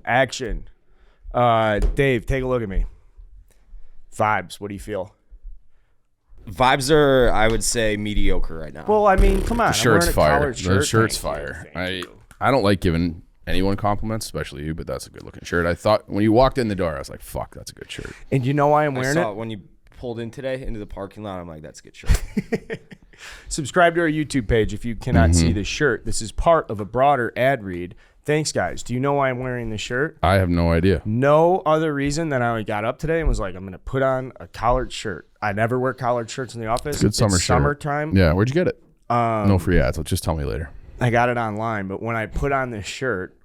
Action. Dave, take a look at me. Vibes. What do you feel? Vibes are, I would say, mediocre right now. Well, I mean, come on. The shirt's fire. Shirt. The shirt's fire. I don't like giving anyone compliments, especially you, but that's a good looking shirt. I thought when you walked in the door, I was like, fuck, that's a good shirt. And you know why I'm wearing I saw it? When you pulled in today into the parking lot, I'm like, that's a good shirt. Subscribe to our YouTube page if you cannot see the shirt. This is part of a broader ad read. Thanks, guys. Do you know why I'm wearing this shirt? I have no idea. No other reason than I got up today and was like, I'm going to put on a collared shirt. I never wear collared shirts in the office. Good summer it's shirt. Summertime. Yeah, where'd you get it? No free ads. Just tell me later. I got it online, but when I put on this shirt,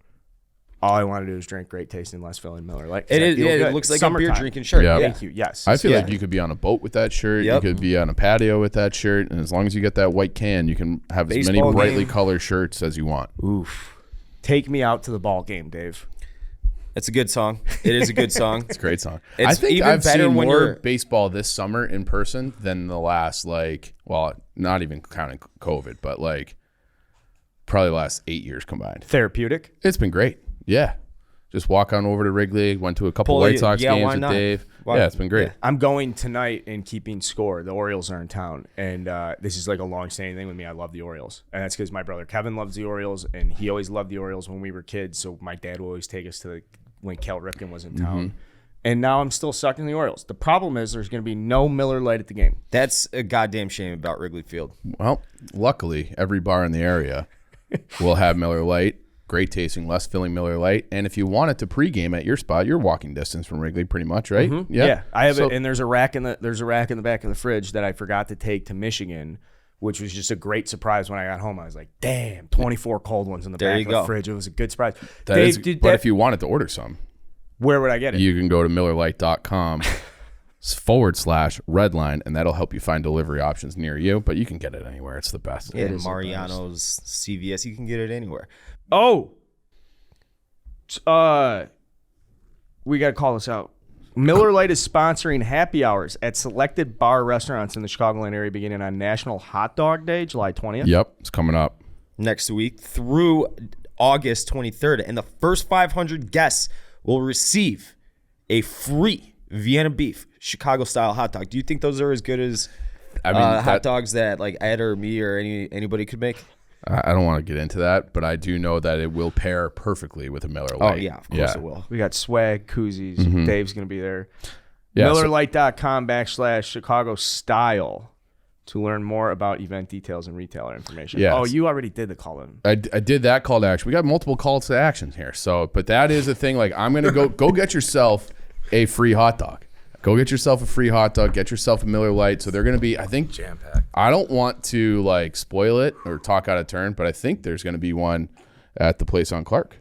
all I want to do is drink great tasting, less filling Miller Lite. It looks like a beer drinking shirt. Yep. Thank you. Yes. I feel like you could be on a boat with that shirt. Yep. You could be on a patio with that shirt. And as long as you get that white can, you can have as many Baseball brightly game. colored shirts as you want. Oof. Take me out to the ball game, Dave. It's a good song. It is a good song. It's a great song. It's I think even I've better seen when more you're- baseball this summer in person than the last, not even counting COVID, but probably the last 8 years combined. Therapeutic. It's been great. Yeah. Just walk on over to Wrigley, went to a couple White Sox games why with not? Dave. Why- Yeah, it's been great. yeah. I'm going tonight and keeping score. The Orioles are in town, and this is like a long-standing thing with me. I love the Orioles, and that's because my brother Kevin loves the Orioles, and he always loved the Orioles when we were kids. So my dad would always take us to when Cal Ripken was in town, and now I'm still sucking the Orioles. The problem is there's going to be no Miller Lite at the game. That's a goddamn shame about Wrigley Field. Well, luckily, every bar in the area will have Miller Lite. Great tasting, less filling Miller Lite. And if you wanted to pregame at your spot, you're walking distance from Wrigley pretty much, right? Yeah, I have it, and there's a rack in the back of the fridge that I forgot to take to Michigan, which was just a great surprise when I got home. I was like, damn, 24 cold ones in the back of the fridge. It was a good surprise. But if you wanted to order some, where would I get it? you can go to MillerLite.com/redline, and that'll help you find delivery options near you. But you can get it anywhere. It's the best. Yeah, Mariano's, CVS, you can get it anywhere. Oh, we got to call this out. Miller Lite is sponsoring happy hours at selected bar restaurants in the Chicagoland area beginning on National Hot Dog Day, July 20th. Yep, it's coming up. Next week through August 23rd. And the first 500 guests will receive a free Vienna beef Chicago-style hot dog. Do you think those are as good as hot dogs that Ed or me or anybody could make? I don't want to get into that, but I do know that it will pair perfectly with a Miller Oh, Lite. yeah, of course it will. We got swag, koozies. Dave's going to be there. Yeah, MillerLite.com/Chicago style to learn more about event details and retailer information. Yes. Oh, you already did the call in. I did that call to action. We got multiple calls to action here. But that is a thing. I'm going to go get yourself a free hot dog. Go get yourself a free hot dog. Get yourself a Miller Lite. So they're going to be, I think, jam-packed. I don't want to spoil it or talk out of turn, but I think there's going to be one at the place on Clark.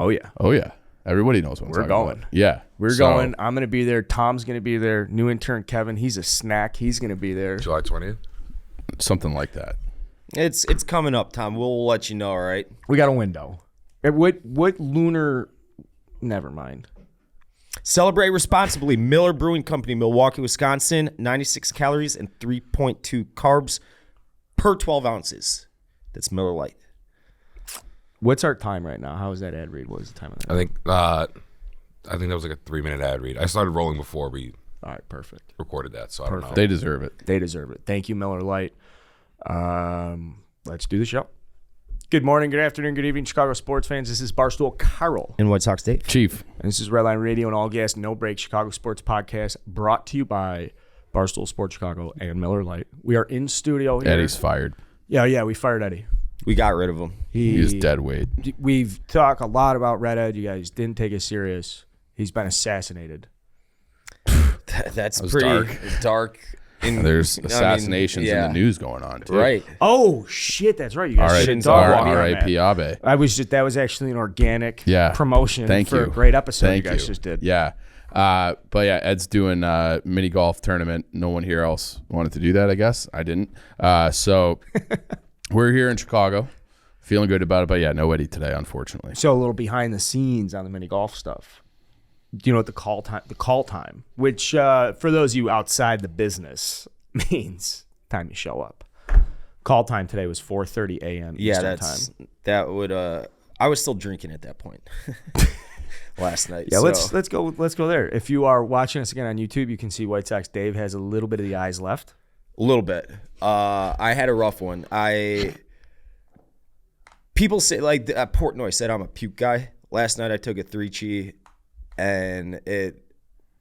Oh, yeah. Oh, yeah. Everybody knows what I'm talking going. about. Yeah. We're going. I'm going to be there. Tom's going to be there. New intern Kevin, he's a snack. He's going to be there. July 20th? Something like that. It's coming up, Tom. We'll let you know, all right? We got a window. What lunar... Never mind. Celebrate responsibly. Miller Brewing Company, Milwaukee, Wisconsin. 96 calories and 3.2 carbs per 12 ounces. That's Miller Lite. What's our time right now? How is that ad read? What is the time of that? I think that was like a 3-minute ad read. I started rolling before we All right, perfect. recorded that, so I don't know. They deserve it. They deserve it. Thank you, Miller Lite. Let's do the show. Good morning, good afternoon, good evening, Chicago sports fans. This is Barstool Carroll. And White Sox Dave. Chief. And this is Redline Radio, and all gas, no break Chicago sports podcast brought to you by Barstool Sports Chicago and Miller Lite. We are in studio here. Eddie's fired. Yeah, we fired Eddie. We got rid of him. He's dead weight. We've talked a lot about Red Ed. You guys didn't take it serious. He's been assassinated. That's was pretty dark. There's assassinations in the news going on, too. Right. Oh, shit, that's right. You guys should R.I.P. Abe. That was actually an organic promotion for a great episode you guys just did. Yeah. But yeah, Ed's doing a mini golf tournament. No one here else wanted to do that, I guess. I didn't. So we're here in Chicago, feeling good about it. But yeah, no Eddie today, unfortunately. So a little behind the scenes on the mini golf stuff. Do you know what the call time, which for those of you outside the business means time you show up. Call time today was 4:30 a.m. Eastern time. That would I was still drinking at that point. last night. Yeah, so. let's go there. If you are watching us again on YouTube, you can see White Sox Dave has a little bit of the eyes left. A little bit. I had a rough one. People say, like, Portnoy said I'm a puke guy. Last night I took a 3-chi, and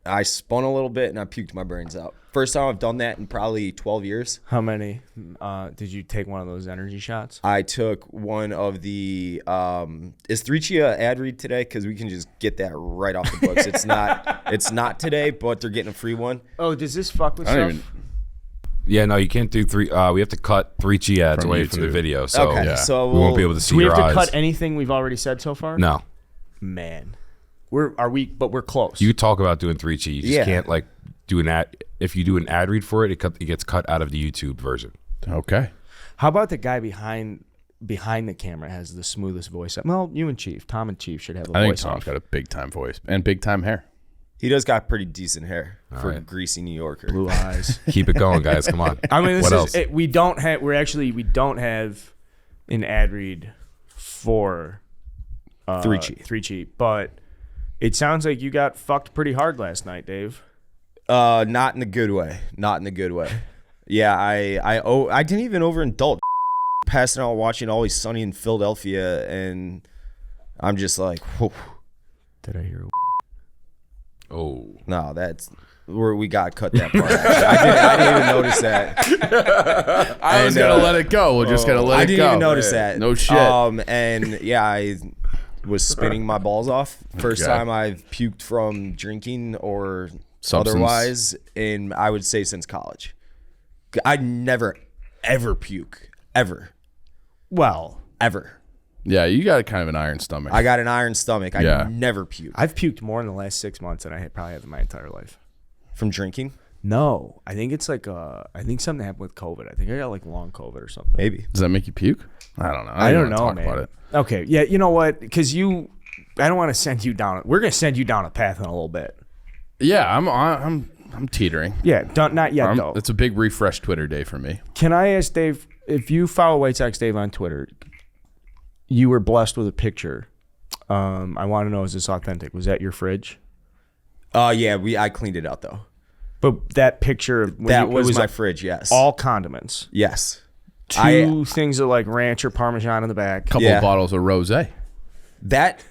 I spun a little bit, and I puked my brains out. First time I've done that in probably 12 years. How many? Did you take one of those energy shots? I took one of the is 3-chi a ad read today? Because we can just get that right off the books. It's not today, but they're getting a free one. Oh, does this fuck with I don't stuff? even. Yeah, no, you can't do 3. We have to cut 3G ads From away from the YouTube. video, so Okay, yeah. so we won't be able to see Do we your have to eyes. cut anything we've already said so far? No, Man. But we're close. you talk about doing 3G. You just Yeah. can't like do an ad. If you do an ad read for it, it gets cut out of the YouTube version. Okay. How about the guy behind the camera has the smoothest voice? Well, you and Chief. Tom and Chief should have a I think voice Tom's off. got a big time voice and big time hair. he does got pretty decent hair for a right. greasy New Yorker. Blue eyes. Keep it going, guys. Come on. I mean, this What is else? it, we don't have an ad read for 3-chi. 3Chi, but it sounds like you got fucked pretty hard last night, Dave. Not in a good way. Not in a good way. Yeah, I didn't even overindulge. Passing out watching Always Sunny in Philadelphia, and I'm just like, whew. Did I hear? Oh, No, that's where we got to cut that part. I didn't even notice that. I was gonna let it go. We're just gonna let I it didn't go. even notice that. No shit. And yeah, I was spinning my balls off. First Okay. time I've puked from drinking or Substance. otherwise, in I would say since college. I never ever puke ever. Well, Ever. Yeah, you got kind of an iron stomach. I got an iron stomach. I Yeah. never puke I've puked more in the last 6 months than I probably have in my entire life. from drinking. No, I think it's like I think something happened with COVID. I think I got like long COVID or something. Maybe. Does that make you puke? I don't know. I don't even know, wanna man. talk about it. Okay, yeah, you know what? Because I don't want to send you down. We're gonna send you down a path in a little bit. Yeah, I'm teetering. Yeah, not yet though. It's a big refresh Twitter day for me. Can I ask Dave, if you follow White Sox Dave on Twitter, you were blessed with a picture. I want to know, is this authentic? Was that your fridge? Yeah, I cleaned it out though. But that picture, That it was my fridge, yes. all condiments. Yes. Two things of like ranch or Parmesan in the back. Couple Yeah. of bottles of rosé. That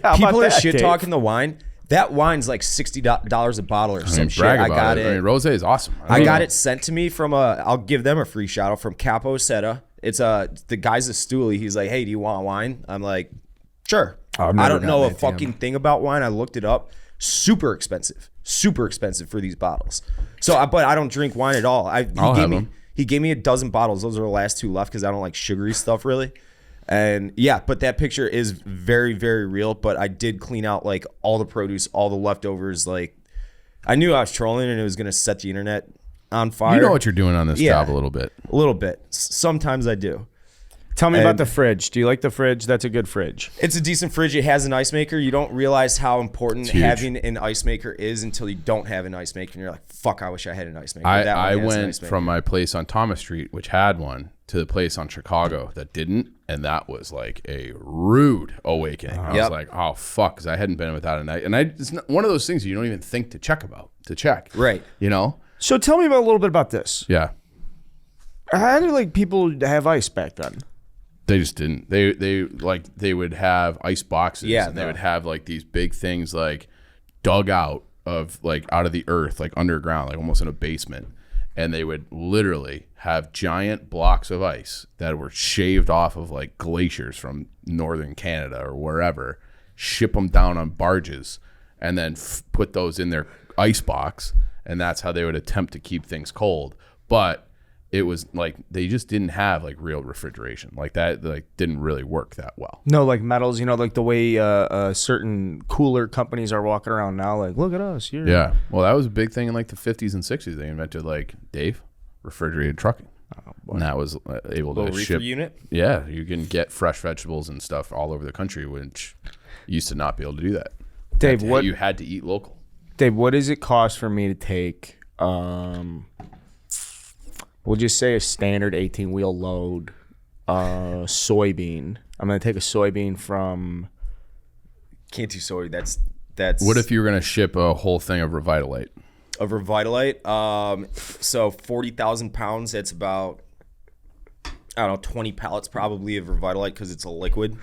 How about people are that, shit Dave? talking the wine. That wine's like $60 a bottle or some shit. Brag I about got it. it. I mean, rosé is awesome. I got it sent to me from I'll give them a free shout out from Capo Seta. It's the guy's a stoolie. He's like, hey, do you want wine? I'm like, sure. I've I never don't know gotten a that to him. fucking thing about wine. I looked it up. Super expensive for these bottles. So, but I don't drink wine at all. I'll have them. He gave me a dozen bottles. Those are the last two left because I don't like sugary stuff really. And yeah, but that picture is very, very real. But I did clean out like all the produce, all the leftovers. Like I knew I was trolling and it was gonna set the internet on fire. You know what you're doing on this Yeah. job a little bit. A little bit. Sometimes I do. Tell me about And- the fridge. Do you like the fridge? That's a good fridge. It's a decent fridge. It has an ice maker. You don't realize how important It's huge. having an ice maker is until you don't have an ice maker. And you're like, fuck, I wish I had an ice maker. That one I has an went ice maker. from my place on Thomas Street, which had one, to the place on Chicago that didn't, and that was like a rude awakening. I was Yep. like, oh fuck, because I hadn't been without a night, and it's not, one of those things you don't even think to check. Right. You know? So tell me about a little bit about this. Yeah. How did like people have ice back then? They just didn't. They would have ice boxes. Yeah, and they no. would have like these big things like dug out of like out of the earth, like underground, like almost in a basement. And they would literally have giant blocks of ice that were shaved off of like glaciers from northern Canada or wherever, ship them down on barges, and then put those in their ice box. And that's how they would attempt to keep things cold. But it was like they just didn't have like real refrigeration. Like that like didn't really work that well. No, like metals, you know, like the way certain cooler companies are walking around now. Like, look at us. You're... Yeah. Well, that was a big thing in like the 50s and 60s. They invented like refrigerated trucking. And that was able to Little reefer ship. unit. Yeah, you can get fresh vegetables and stuff all over the country, which you used to not be able to do that. Dave, what You had to eat local. does it cost for me to take we'll just say a standard 18-wheel load soybean. I'm going to take a soybean from Can't do soy. That's What if you were gonna ship a whole thing of Revitolite? of Revitolite. So 40,000 pounds. That's about, I don't know, 20 pallets probably of Revitolite because it's a liquid.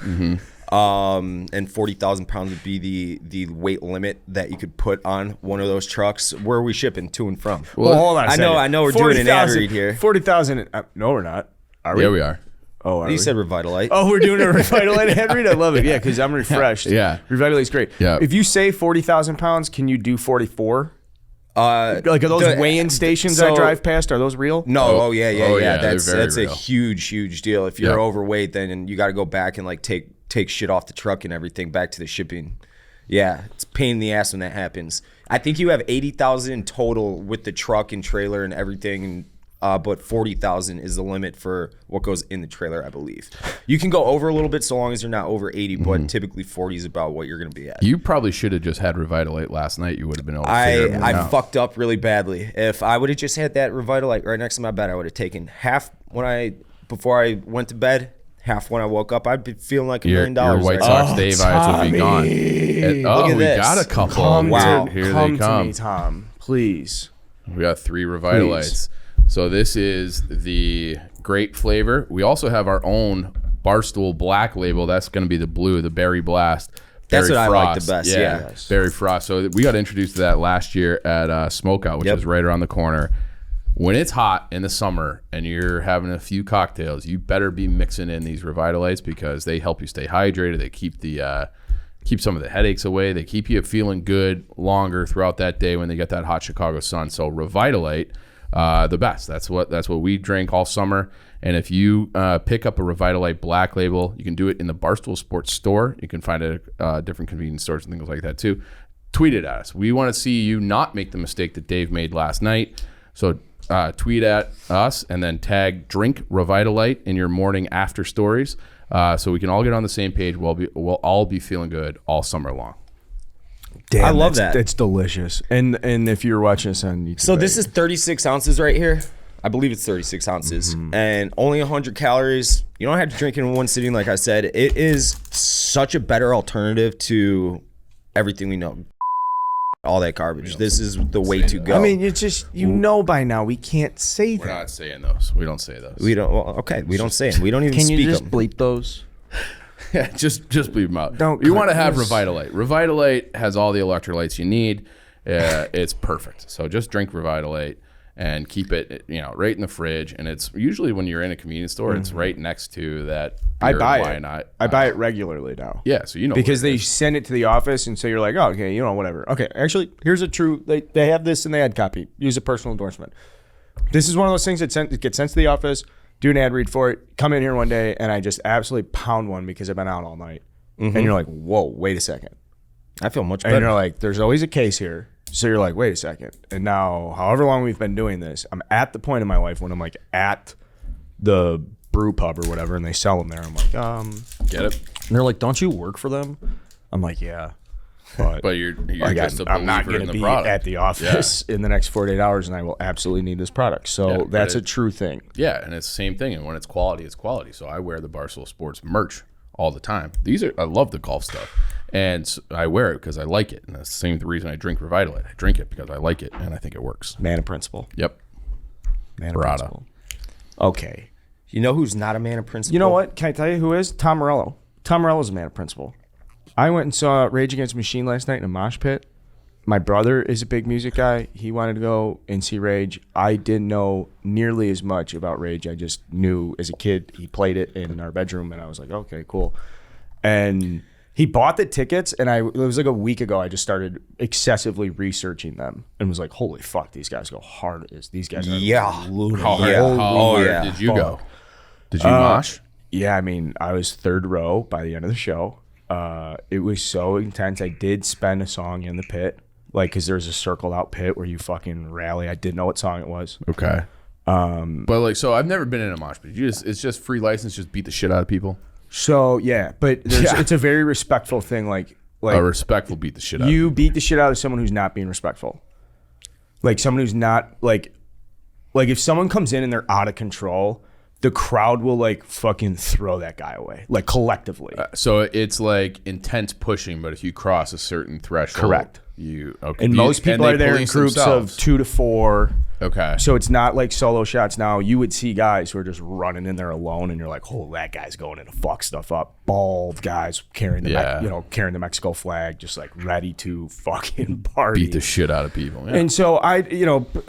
And 40,000 pounds would be the weight limit that you could put on one of those trucks. Where are we shipping to and from? Well, hold on a second. I know we're doing an ad 40,000 read here. 40,000. No, we're not. Are we? Yeah, we are. Oh, are You we? said Revitolite. Oh, we're doing a Revitolite ad read? I love it. Yeah, because I'm refreshed. Yeah. Revitolite's great. Yeah. If you say 40,000 pounds, can you do 44? Like, are those weigh-in stations I drive past, are those real? No, Oh, yeah. yeah, That's they're very a real. huge deal. If you're Yeah. overweight, then you got to go back and like take shit off the truck and everything back to the shipping. Yeah, it's a pain in the ass when that happens. I think you have 80,000 total with the truck and trailer and everything, but 40,000 is the limit for what goes in the trailer, I believe. You can go over a little bit so long as you're not over 80, but typically 40 is about what you're going to be at. You probably should have just had Revitolite last night. You would have been able to figure it I out. fucked up really badly. If I would have just had that Revitolite right next to my bed, I would have taken half before I went to bed, half when I woke up. I'd be feeling like $1 Your million. White right Sox now. Dave eyes would be gone. And, Look at we this. got a couple. Come Wow. to, Here come they to come. me, Tom. Please. We got 3 Revitolites. So this is the grape flavor. We also have our own Barstool Black label. That's going to be the blue, the Berry Blast. That's Berry what I like the Frost. best, yeah. Berry Frost. So we got introduced to that last year at Smokeout, which Yep. was right around the corner. When it's hot in the summer and you're having a few cocktails, you better be mixing in these Revitolites because they help you stay hydrated. They keep keep some of the headaches away. They keep you feeling good longer throughout that day when they get that hot Chicago sun. So Revitolite, the best. That's what we drink all summer. And if you pick up a Revitolite Black label, you can do it in the Barstool Sports store. You can find it at different convenience stores and things like that too. Tweet it at us. We want to see you not make the mistake that Dave made last night. So tweet at us and then tag Drink Revitolite in your morning after stories, so we can all get on the same page. We'll all be feeling good all summer long. Damn, I love that. It's delicious. And if you're watching this on YouTube, So this is 36 ounces right here. I believe it's 36 ounces and only 100 calories. You don't have to drink it in one sitting, like I said. It is such a better alternative to everything we know. All that garbage. This is the way to go. I mean, it's just, know by now, we can't say We're that. not saying those. We don't say those. we don't. Well, okay, we don't say it. We don't even Can speak you just them. bleep those? Yeah, just leave them out. Don't You cut want to have this. Revitolite. Revitolite has all the electrolytes you need. It's perfect. So just drink Revitolite and keep it, right in the fridge. And it's usually when you're in a convenience store, it's right next to that. I beer. buy Why it. not? I buy it regularly now. Yeah, so Because what it they is. send it to the office, and so you're like, oh, okay, whatever. Okay, actually, here's a true. They have this in the ad copy. Use a personal endorsement. This is one of those things that gets sent to the office. Do an ad read for it. Come in here one day, and I just absolutely pound one because I've been out all night. And you're like, whoa, wait a second. I feel much And better. you're like, there's always a case here. So you're like, wait a second. And now, however long we've been doing this, I'm at the point in my life when I'm like at the brew pub or whatever, and they sell them there. I'm like, Get it? and they're like, don't you work for them? I'm like, yeah. But you're just a I'm not believer going in to the be product. at the office in the next 48 hours, and I will absolutely need this product. So Yeah, that's but a true thing. Yeah, and it's the same thing. And when it's quality, it's quality. So I wear the Barstool Sports merch all the time. I love the golf stuff. And I wear it because I like it. And that's the same reason I drink Revitolite. I drink it because I like it and I think it works. Man of principle. Yep. Man of Brada. principle. Okay. You know who's not a man of principle? You know what? Can I tell you who is? Tom Morello. Tom Morello's a man of principle. I went and saw Rage Against the Machine last night in a mosh pit. My brother is a big music guy. He wanted to go and see Rage. I didn't know nearly as much about Rage. I just knew as a kid he played it in our bedroom, and I was like, okay, cool. And he bought the tickets, and it was like a week ago. I just started excessively researching them and was like, holy fuck, these guys go hard as these guys are. Yeah. How Yeah. hard yeah. did you go? Did you mosh? Yeah, I mean, I was third row by the end of the show. It was so intense. I did spend a song in the pit, like, because there's a circled out pit where you fucking rally. I didn't know what song it was. Okay. But so I've never been in a mosh pit. It's just free license, just beat the shit out of people. So yeah, but it's a very respectful thing. Like A respectful beat the shit out. you beat the shit out of someone who's not being respectful. Like someone who's not like if someone comes in and they're out of control, the crowd will like fucking throw that guy away, like collectively. So it's like intense pushing, but if you cross a certain threshold, Correct. Okay. And most people they are there in police groups themselves. of 2 to 4. Okay. So it's not like solo shots now. You would see guys who are just running in there alone, and you're like, "Oh, that guy's going in to fuck stuff up." Bald guys carrying the carrying the Mexico flag, just like ready to fucking party, Beat the shit out of people. Yeah. And so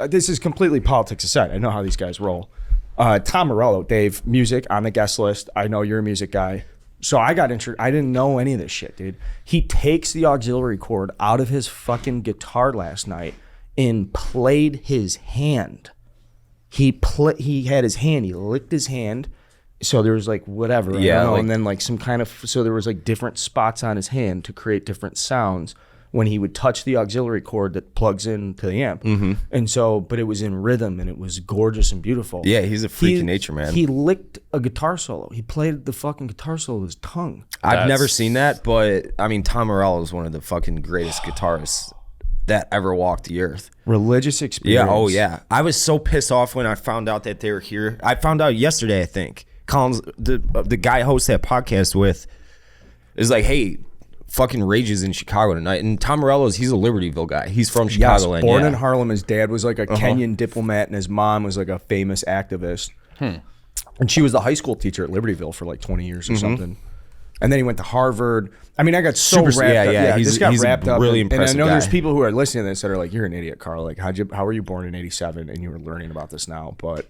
this is completely politics aside. I know how these guys roll. Tom Morello, Dave, music on the guest list. I know you're a music guy. So I got interested. I didn't know any of this shit, dude. He takes the auxiliary cord out of his fucking guitar last night and played his hand. He had his hand. He licked his hand. So there was like whatever. I don't know. And then like some kind of, so there was like different spots on his hand to create different sounds when he would touch the auxiliary cord that plugs into the amp. And so, but it was in rhythm and it was gorgeous and beautiful. Yeah, he's a freak of nature, man. He licked a guitar solo. He played the fucking guitar solo with his tongue. I've never seen that, but I mean, Tom Morello is one of the fucking greatest guitarists that ever walked the earth. Religious experience. Yeah, oh yeah. I was so pissed off when I found out that they were here. I found out yesterday, I think. Collins, the guy I host that podcast with, is like, hey, fucking Rages in Chicago tonight. And Tom Morello's, he's a Libertyville guy. He's from Chicago. Yes, born in Harlem. His dad was like a Kenyan diplomat, and his mom was like a famous activist. And she was the high school teacher at Libertyville for like 20 years or something. And then he went to Harvard. I mean, I got so wrapped up. Yeah, he's wrapped up. Really and I impressive know guy. there's people who are listening to this that are like, "You're an idiot, Carl. Like, how were you born in '87 and you were learning about this now?" But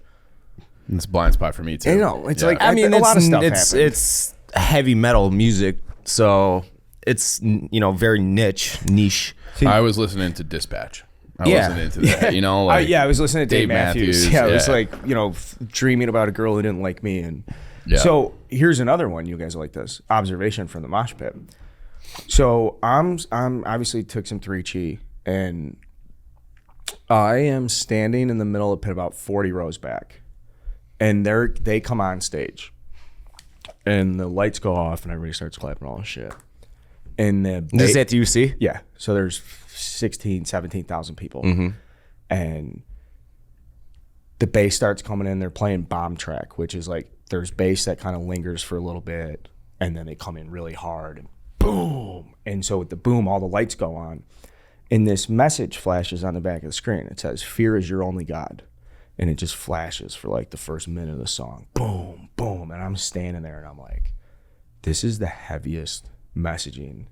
it's a blind spot for me too. you know, it's like I mean, a lot of stuff it's happened. it's heavy metal music, so it's very niche. I was listening to Dispatch. I wasn't into that. You know, like I was listening to Dave Matthews. Yeah, it was yeah. like, dreaming about a girl who didn't like me. And Yeah. so here's another one. You guys like this observation from the mosh pit. So I'm obviously took some 3 chi, and I am standing in the middle of the pit about 40 rows back, and they come on stage, and the lights go off, and everybody starts clapping all this shit. And Is that the UC? yeah, so there's 16, 17,000 people, and the bass starts coming in. They're playing Bomb Track, which is like there's bass that kind of lingers for a little bit, and then they come in really hard, and boom. And so with the boom, all the lights go on, and this message flashes on the back of the screen. It says, "Fear is your only God," and it just flashes for like the first minute of the song. Boom, boom, and I'm standing there, and I'm like, this is the heaviest messaging.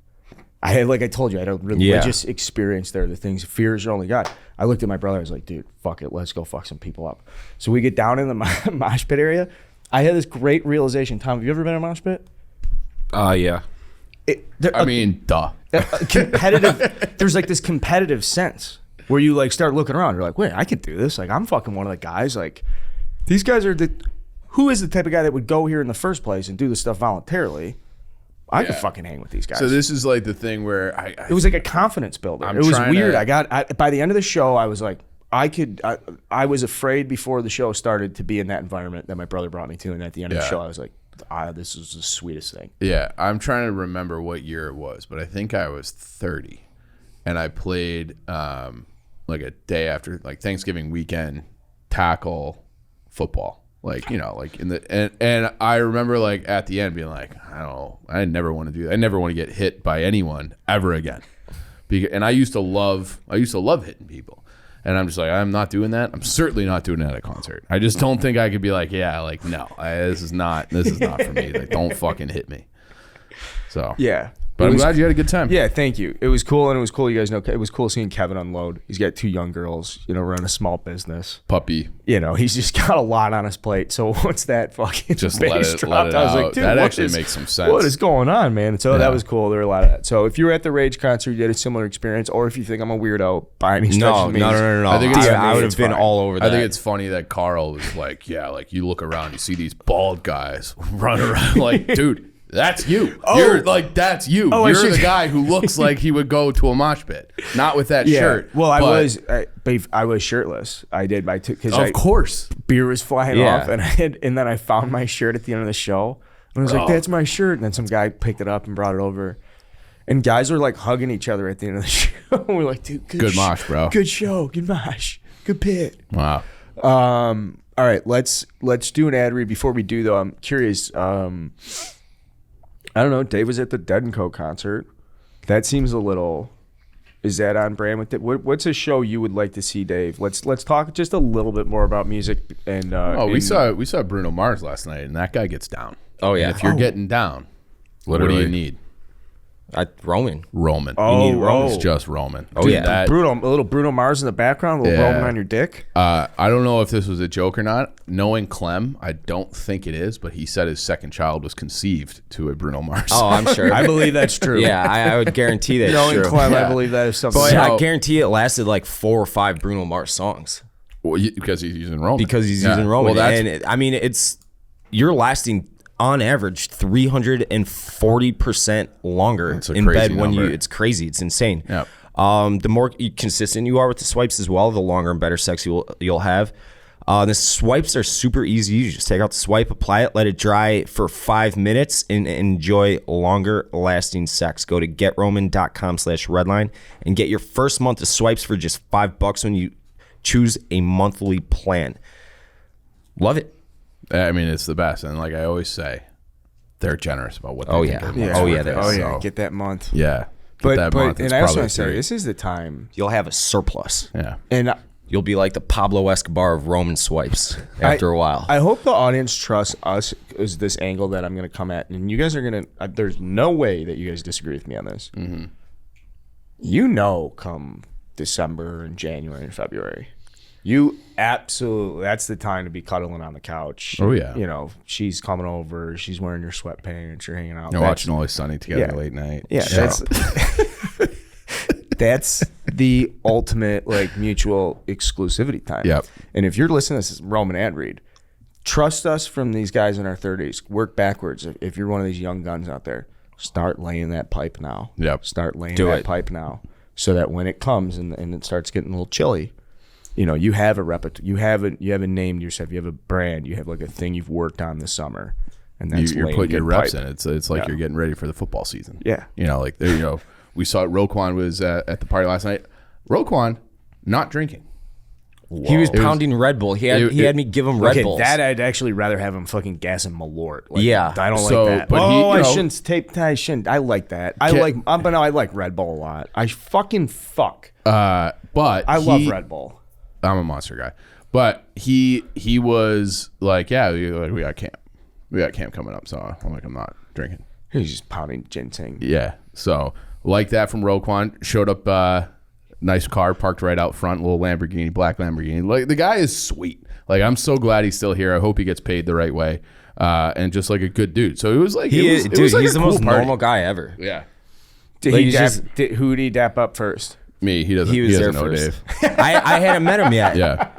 I had, like I told you, I had a religious experience there. The things, fear is your only God. I looked at my brother. I was like, dude, fuck it. Let's go fuck some people up. So we get down in the mosh pit area. I had this great realization. Tom, have you ever been in a mosh pit? Yeah. Duh. Competitive. There's like this competitive sense where you like start looking around. You're like, wait, I could do this. Like, I'm fucking one of the guys. Like, these guys are who is the type of guy that would go here in the first place and do this stuff voluntarily? I could fucking hang with these guys. So this is like the thing where it was like a confidence builder. It was weird. By the end of the show, I was like, I was afraid before the show started to be in that environment that my brother brought me to. And at the end of the show, I was like, this is the sweetest thing. Yeah, I'm trying to remember what year it was, but I think I was 30, and I played like a day after, like Thanksgiving weekend, tackle football. Like, like in the and I remember like at the end being like, I don't know, I never want to do that. I never want to get hit by anyone ever again. And I used to love hitting people. And I'm just like, I'm not doing that. I'm certainly not doing that at a concert. I just don't think I could be like, this is not for me. Like, don't fucking hit me. So yeah. But I'm glad you had a good time. Yeah, thank you. It was cool, and it was cool. You guys know, it was cool seeing Kevin unload. He's got 2 young girls, run a small business. Puppy. He's just got a lot on his plate. So once that fucking just bass dropped, I was like, dude, that actually makes some sense. What is going on, man? And so that was cool. There were a lot of that. So if you were at the Rage concert, you had a similar experience, or if you think I'm a weirdo, by any stretch of the means, No. I think I would have been all over that. I think it's funny that Carl was like, like you look around, you see these bald guys run around, like, dude. That's you. You're like, that's you. You're the guy who looks like he would go to a mosh pit, not with that shirt. Well, I was shirtless. I did because of course beer was flying off, and then I found my shirt at the end of the show, and I was like, that's my shirt. And then some guy picked it up and brought it over, and guys were like hugging each other at the end of the show. We're like, dude, good mosh, bro. Good show, good mosh, good pit. Wow. All right, let's do an ad read. Before we do, though, I'm curious. I don't know. Dave was at the Dead & Co. concert. That seems a little... Is that on brand with it? What's a show you would like to see, Dave? Let's talk just a little bit more about music. And we saw Bruno Mars last night, and that guy gets down. Oh, yeah. And if you're getting down, Literally. what do you need? Roman. You need Roman. It's just Roman. Oh, yeah. A little Bruno Mars in the background, a little Roman on your dick. I don't know if this was a joke or not. Knowing Clem, I don't think it is, but he said his second child was conceived to a Bruno Mars. Oh, I'm sure. I believe that's true. Yeah, I would guarantee that. Knowing true. Clem, Yeah. I believe that is something. But So- I guarantee it lasted like 4 or 5 Bruno Mars songs. Well, because he's using Roman. Because he's using Roman. Well, that's, And I mean, you're lasting on average 340% longer That's a in crazy bed when number. it's crazy. It's insane. Yep. The more consistent you are with the swipes as well, the longer and better sex you'll have. The swipes are super easy. You just take out the swipe, apply it, let it dry for 5 minutes, and enjoy longer lasting sex. Go to getroman.com/redline and get your first month of swipes for just $5 when you choose a monthly plan. Love it. I mean, it's the best. And like I always say, they're generous about what they Oh, think yeah. their Yeah. month's Oh, yeah, worth they is. are. Oh yeah, So, get that month. yeah. But that month, and it's I also probably want to say three. this is the time. You'll have a surplus. Yeah. And You'll be like the Pablo Escobar of Roman swipes after a while. I hope the audience trusts us as this angle that I'm going to come at, and you guys are going to. There's no way that you guys disagree with me on this. Mm-hmm. You know, come December and January and February, you absolutely. That's the time to be cuddling on the couch. Oh, yeah. You know, she's coming over. She's wearing your sweatpants. You're hanging out. You're watching Always Sunny together yeah. late night. Yeah, So, that's the ultimate like mutual exclusivity time. Yep. And if you're listening to this Roman ad read, trust us from these guys in our 30s. Work backwards. If you're one of these young guns out there, start laying that pipe now. Yep. Start laying Do that it. pipe now, so that when it comes and it starts getting a little chilly, you know, you have a repertoire. You have a name to yourself. You have a brand. You have like a thing you've worked on this summer, and that's you're laying putting your good reps pipe. in. It's like Yeah. you're getting ready for the football season. Yeah. You know, like there. You know, we saw Roquan was at the party last night. Roquan not drinking. He was pounding Red Bull. He had me give him Red Okay, Bulls. that I'd actually rather have him fucking gassing Malort. Like, Yeah. I don't So, like that. but Oh, he, you I know- shouldn't tape. I shouldn't. I like that. I like Red Bull a lot. I fucking fuck. But I love Red Bull. I'm a Monster guy. But he was like, yeah, we got camp. We got camp coming up, so I'm like, I'm not drinking. He's just pounding ginseng. Yeah. So like that from Roquan. Showed up, nice car parked right out front, little Lamborghini, black Lamborghini. Like the guy is sweet. Like I'm so glad he's still here. I hope he gets paid the right way. And just like a good dude. So it was like He is, it dude. was like He's a the cool most party. normal guy ever. Yeah. Did Like, he he's dap, just- who did he dap up first? Me. He doesn't. He was there doesn't know first. Dave. I hadn't met him yet. Yeah.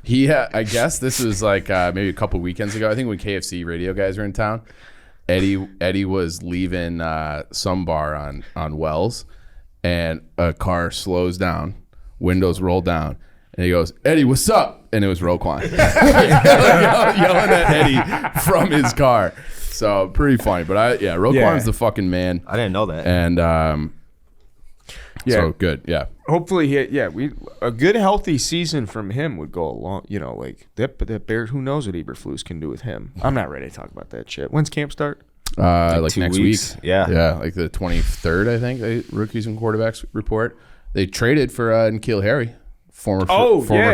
He had, I guess this was like maybe a couple weekends ago. I think when KFC radio guys were in town, Eddie was leaving some bar on Wells, and a car slows down, windows roll down, and he goes, "Eddie, what's up?" And it was Roquan yelling at Eddie from his car. So pretty funny. But Roquan's the fucking man. I didn't know that. And so good. Yeah. Hopefully, a good healthy season from him would go along. You know, like that Bear. Who knows what Eberflus can do with him? I'm not ready to talk about that shit. When's camp start? Like 2 next weeks. week. Yeah. Yeah, like the 23rd, I think, rookies and quarterbacks report. They traded for N'Keal Harry, former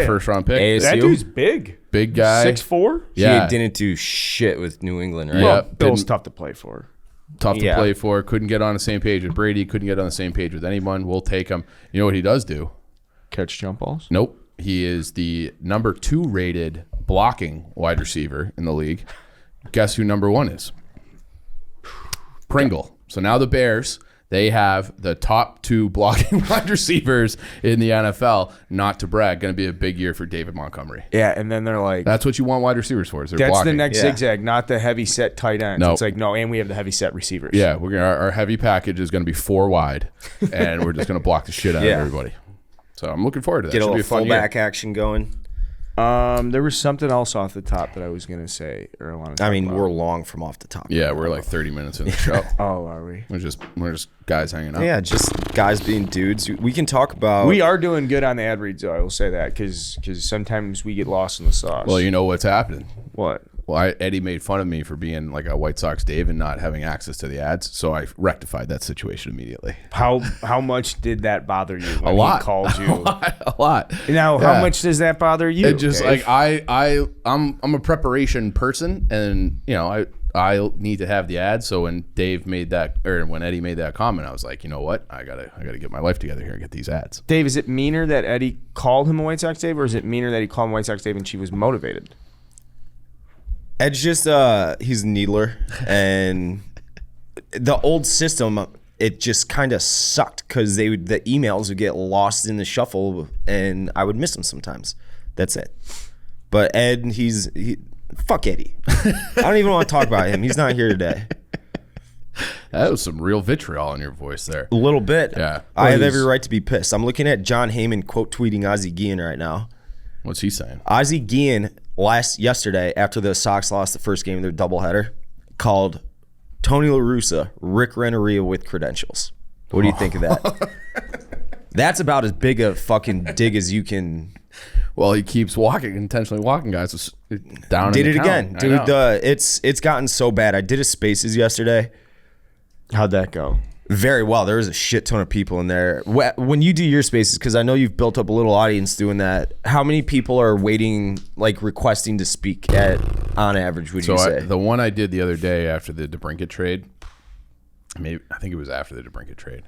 first round pick. ASU. That dude's big. Big guy. 6'4". Yeah. He didn't do shit with New England, right? Yeah. Well, Bill's didn't- tough to play for. Tough to Yeah. play for. Couldn't get on the same page with Brady. Couldn't get on the same page with anyone. We'll take him. You know what he does do? Catch jump balls. Nope. He is the number 2 rated blocking wide receiver in the league. Guess who number 1 is? Pringle. So now the Bears, they have the top 2 blocking wide receivers in the NFL. Not to brag, going to be a big year for David Montgomery. Yeah, and then they're like, That's what you want wide receivers for. Is they're that's blocking. the next Yeah. zigzag, not the heavy set tight ends. No. It's like, no, and we have the heavy set receivers. Yeah, we're gonna our heavy package is gonna be 4 wide, and we're just gonna block the shit out Yeah. of everybody. So I'm looking forward to that. Get a Should be little a fun year. fullback action going. There was something else off the top that I was gonna say, or I wanted to I talk mean, about. we're long from off the top. Yeah, we're like 30 minutes in the show. Oh, are we? We're just guys hanging out. Yeah, just guys being dudes. We can talk about. We are doing good on the ad reads, though. I will say that because sometimes we get lost in the sauce. Well, you know what's happening. What? Well, Eddie made fun of me for being like a White Sox Dave and not having access to the ads, so I rectified that situation immediately. How much did that bother you when A lot. he called you? A lot. Now, Yeah. how much does that bother you? It just Dave? like I'm a preparation person, and you know I need to have the ads. So when Dave made that, or when Eddie made that comment, I was like, you know what, I gotta get my life together here and get these ads. Dave, is it meaner that Eddie called him a White Sox Dave, or is it meaner that he called him White Sox Dave and she was motivated? Ed's just he's a needler, and the old system, it just kind of sucked because the emails would get lost in the shuffle, and I would miss them sometimes. That's it. But Ed, fuck Eddie. I don't even want to talk about him. He's not here today. That was some real vitriol in your voice there. A little bit. Yeah. I have every right to be pissed. I'm looking at John Heyman quote tweeting Ozzie Guillen right now. What's he saying? Ozzie Guillen yesterday after the Sox lost the first game of their doubleheader called Tony La Russa Rick Renneria with credentials. What do you think of that? That's about as big a fucking dig as you can. Well, he keeps intentionally walking guys down. Did in it the count. again, I dude. know. It's gotten so bad. I did a Spaces yesterday. How'd that go? Very well. There was a shit ton of people in there. When you do your Spaces, because I know you've built up a little audience doing that, how many people are waiting, like requesting to speak on average, would you say? The one I did the other day after the DeBrincat trade, I think it was after the DeBrincat trade.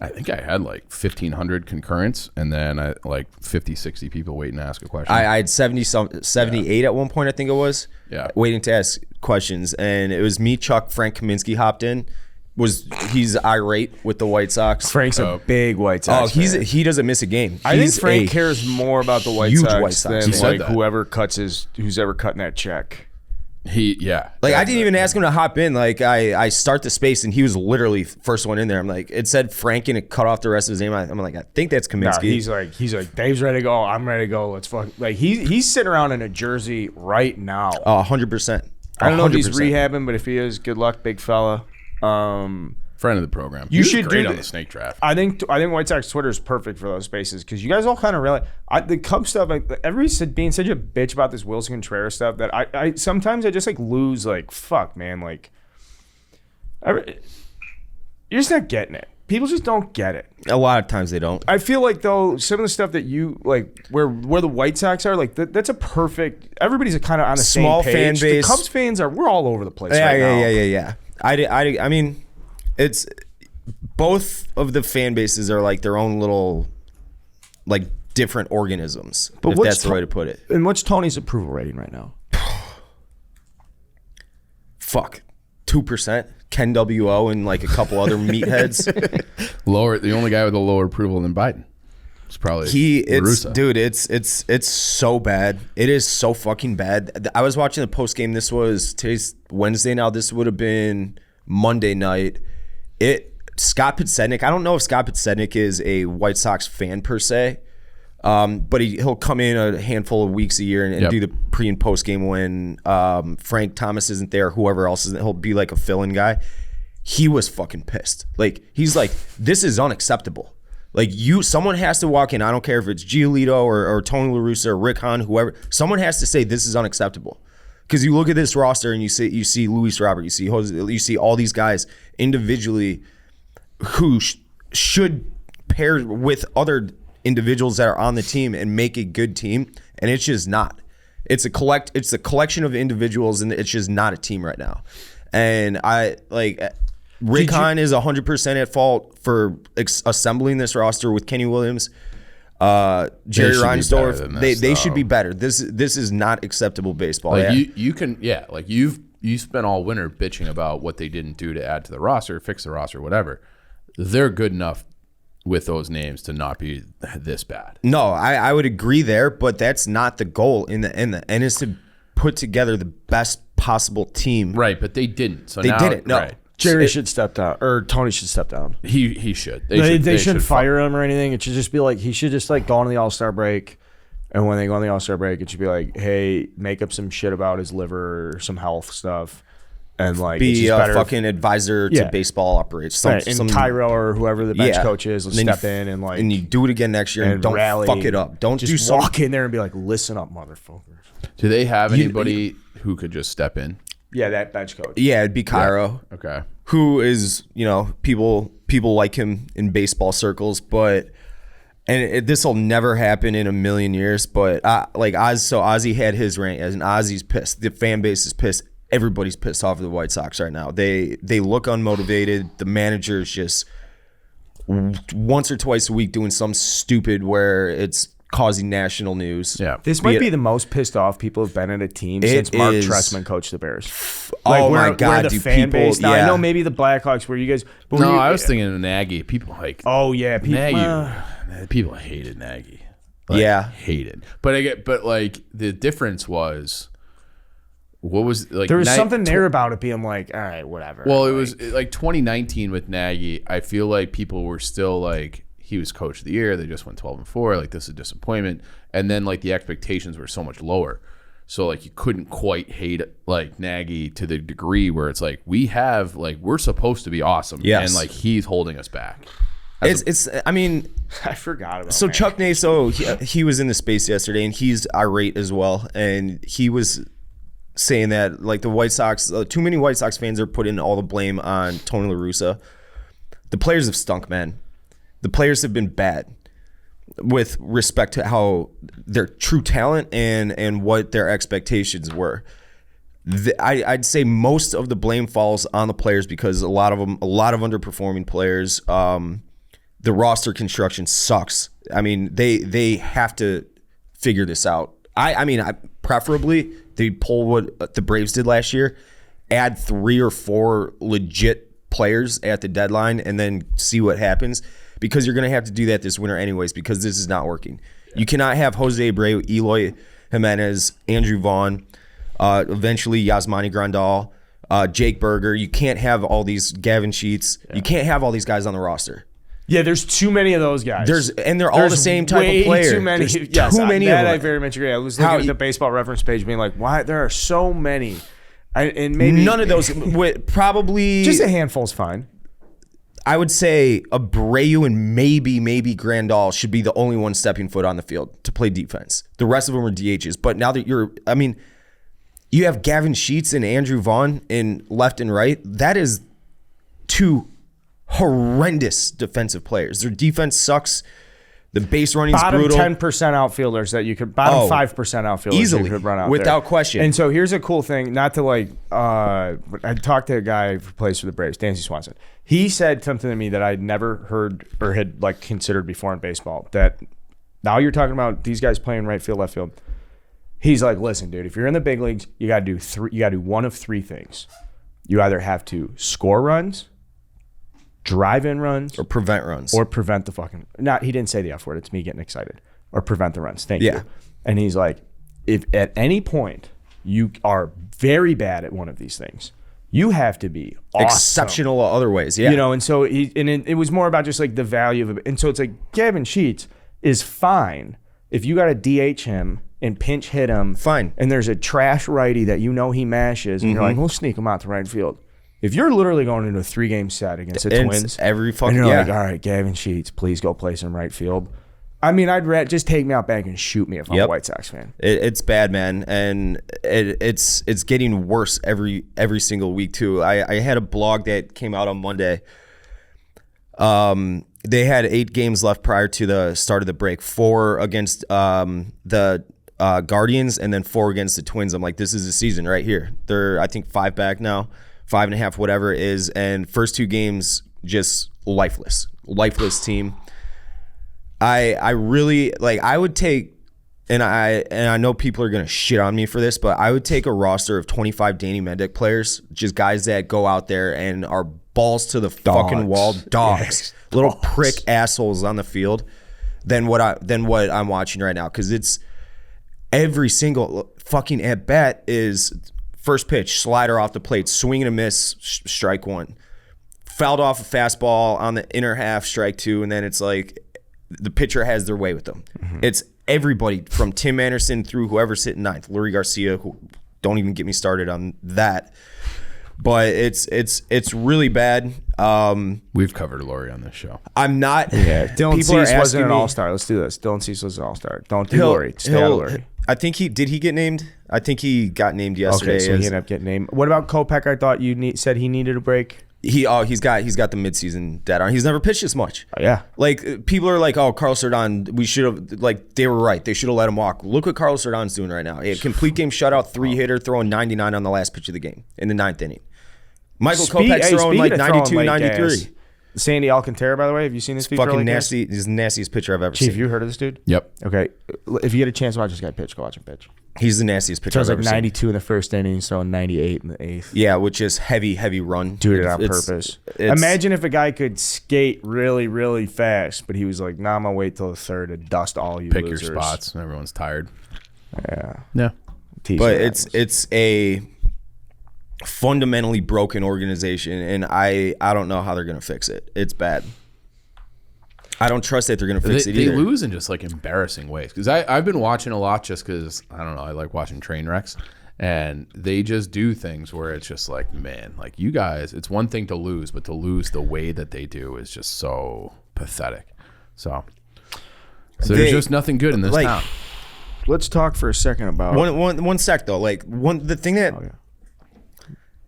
I think I had like 1,500 concurrents, and then I like 50, 60 people waiting to ask a question. I had 78 at one point, I think it was. Yeah. Waiting to ask questions. And it was me, Chuck, Frank Kaminsky hopped in. He's irate with the White Sox. Frank's a big White Sox fan. He doesn't miss a game. I think He's Frank a cares more about the White huge Sox, White Sox than fan. said like that. who's ever cutting that check. I didn't even ask him to hop in. Like I start the space and he was literally first one in there. I'm like, it said Frank and it cut off the rest of his name. I'm like, I think that's Nah, Kaminsky. he's like Dave's ready to go. I'm ready to go. Let's fuck. Like he's sitting around in a jersey right now. 100%. I don't know if he's 100%. rehabbing, but if he is, good luck, big fella. Friend of the program. You He was should great do on that. the snake draft. I think White Sox Twitter is perfect for those spaces because you guys all kind of realize the Cubs stuff. Like, everybody's being such a bitch about this Wilson Contreras stuff that I sometimes I just like lose like fuck man like you're just not getting it. People just don't get it. A lot of times they don't. I feel like though some of the stuff that you like where the White Sox are like that's a perfect. Everybody's kind of on the Small same fan page. base. The Cubs fans we're all over the place Yeah, right now. yeah. I mean, it's both of the fan bases are like their own little, like different organisms. But if what's that's the way to put it. And what's Tony's approval rating right now? Fuck, 2%. Ken W.O. and like a couple other meatheads. Lower, the only guy with a lower approval than Biden. It's probably La Russa. Dude, it's so bad. It is so fucking bad. I was watching the post game. Today's Wednesday now. This would have been Monday night. Scott Podsednik. I don't know if Scott Podsednik is a White Sox fan per se, but he'll come in a handful of weeks a year and do the pre and post game when Frank Thomas isn't there, whoever else isn't. He'll be like a fill-in guy. He was fucking pissed. Like he's like, this is unacceptable. Like someone has to walk in. I don't care if it's Giolito or Tony La Russa or Rick Hahn, whoever. Someone has to say this is unacceptable. Because you look at this roster and you see Luis Robert, you see Jose, you see all these guys individually who should pair with other individuals that are on the team and make a good team, and it's just not. It's a collection of individuals, and it's just not a team right now. And I like Rick Hahn is 100% at fault for assembling this roster with Kenny Williams. Jerry Reinsdorf, they should be better. This is not acceptable baseball. Like you spent all winter bitching about what they didn't do to add to the roster, fix the roster, whatever. They're good enough with those names to not be this bad. No, I would agree there, but that's not the goal in the end. The end is to put together the best possible team. Right, but they didn't. So They now, didn't. No. Right. Jerry should step down, or Tony should step down. He should. They shouldn't fire him or anything. It should just be like he should just like go on the All-Star break And when they go on the All-Star break, it should be like, hey, make up some shit about his liver or some health stuff. And like be a fucking advisor to baseball operations. And Tyrell or whoever the bench coach is will step in and like. And you do it again next year and don't rally, fuck it up. Don't just walk in there and be like, listen up, motherfuckers. Do they have anybody who could just step in? Yeah, that bench coach. Yeah, it'd be Cairo. Yeah. Okay. Who is, people like him in baseball circles, but this will never happen in a million years. But Ozzie had his rant, and Ozzie's pissed. The fan base is pissed. Everybody's pissed off at the White Sox right now. They look unmotivated. The manager's just once or twice a week doing some stupid where it's causing national news. Yeah, this might be the most pissed off people have been at a team since Mark Trestman coached the Bears. Like, my God, where the fan base. Now, I know maybe the Blackhawks where you guys. But I was thinking of Nagy. People like. Oh yeah, people hated Nagy. Hated. But like the difference was. What was like? There was something there about it being like, all right, whatever. Well, it was like 2019 with Nagy. I feel like people were still like, he was coach of the year. They just went 12-4. Like, this is a disappointment. And then like the expectations were so much lower. So like you couldn't quite hate like Nagy to the degree where it's like we're supposed to be awesome. Yes. And like he's holding us back. I forgot about. So Chuck Naso, he was in the space yesterday, and he's irate as well, and he was saying that like the White Sox, too many White Sox fans are putting all the blame on Tony La Russa. The players have stunk, man. The players have been bad with respect to how their true talent and what their expectations were. I'd say most of the blame falls on the players because a lot of underperforming players. The roster construction sucks. I mean, they have to figure this out. I preferably they pull what the Braves did last year, add 3 or 4 legit players at the deadline, and then see what happens. Because you're going to have to do that this winter anyways, because this is not working. Yeah. You cannot have Jose Abreu, Eloy Jimenez, Andrew Vaughn, eventually Yasmani Grandal, Jake Berger. You can't have all these Gavin Sheets. Yeah. You can't have all these guys on the roster. Yeah, there's too many of those guys. They're all the same type of player. Too many. Yes, too many of them. I very much agree. I was looking at the baseball reference page, being like, "Why there are so many?" And maybe none of those. Probably just a handful's fine. I would say Abreu and maybe Grandal should be the only one stepping foot on the field to play defense. The rest of them are DHs. But now that you have Gavin Sheets and Andrew Vaughn in left and right. That is 2 horrendous defensive players. Their defense sucks. The base running's brutal. Bottom 10% outfielders that you could, 5% outfielders easily, you could run out without there. question. And so here's a cool thing, not to like, I talked to a guy who plays for the Braves, Dancy Swanson. He said something to me that I'd never heard or had like considered before in baseball, that now you're talking about these guys playing right field, left field. He's like, listen, dude, if you're in the big leagues, you got to do one of 3 things. You either have to score runs, drive in runs, or prevent runs, or prevent the fucking. Not he didn't say the F word. It's me getting excited. Or prevent the runs. Thank you. And he's like, if at any point you are very bad at one of these things, you have to be awesome. Exceptional other ways. Yeah, and so it was more about just like the value of it. And so it's like Gavin Sheets is fine if you got to DH him and pinch hit him. Fine. And there's a trash righty that he mashes, and you're like, we'll sneak him out to right field. If you're literally going into a 3-game set against the Twins, every fucking and you're like, all right, Gavin Sheets, please go play some right field. I mean, I'd just take me out back and shoot me if I'm a White Sox fan. It's bad, man, and it's getting worse every single week too. I had a blog that came out on Monday. They had 8 games left prior to the start of the break, 4 against the Guardians, and then 4 against the Twins. I'm like, this is the season right here. They're, I think, 5 back now. 5.5, whatever it is, and first 2 games just lifeless team. I really like. I would take, and I know people are gonna shit on me for this, but I would take a roster of 25 Danny Mendick players, just guys that go out there and are balls to the fucking wall, dogs, little prick assholes on the field, than what I'm watching right now, because it's every single fucking at bat is. First pitch, slider off the plate, swing and a miss, strike 1. Fouled off a fastball on the inner half, strike 2, and then it's like the pitcher has their way with them. Mm-hmm. It's everybody from Tim Anderson through whoever's sitting ninth, Lurie Garcia, who don't even get me started on that. But it's really bad. We've covered Laurie on this show. I'm not. Yeah, Dylan people are Cease wasn't an asking me- all-star. Let's do this. Dylan Cease was an all-star. Don't do He'll- Laurie. Stay out of Laurie. I think did he get named? I think he got named yesterday. Okay, so he ended up getting named. What about Kopech? I thought you said he needed a break. He's got the midseason data on. He's never pitched this much. Oh, yeah. Like people are like, oh, Carl Cerdon, we should have they were right. They should have let him walk. Look what Carl Cerdon's doing right now. A complete game shutout, 3-hitter, throwing 99 on the last pitch of the game in the 9th inning. Michael Kopech's throwing like 92, 93. Sandy Alcantara, by the way, have you seen this dude? Fucking nasty. He's the nastiest pitcher I've ever Chief, seen. you heard of this dude? Yep. Okay, if you get a chance to watch this guy pitch, go watch him pitch. He's the nastiest pitcher Throws I've like ever 92 in the first inning, so 98 in the 8th. seen. Yeah, which is heavy run. Doing it on It's- purpose. it's- Imagine if a guy could skate really, really fast, but he was like, nah, I'm going to wait till the third and dust all you Pick losers. your spots. Everyone's tired. Yeah. Yeah. But it's a fundamentally broken organization, and I don't know how they're gonna fix it. It's bad. I don't trust that they're gonna fix it They either. lose in just like embarrassing ways. Because I've been watching a lot just because, I don't know, I like watching train wrecks. And they just do things where it's just like, man, like you guys, it's one thing to lose, but to lose the way that they do is just so pathetic. So there's just nothing good in this like- town. Let's talk for a second about One sec though. Like the thing that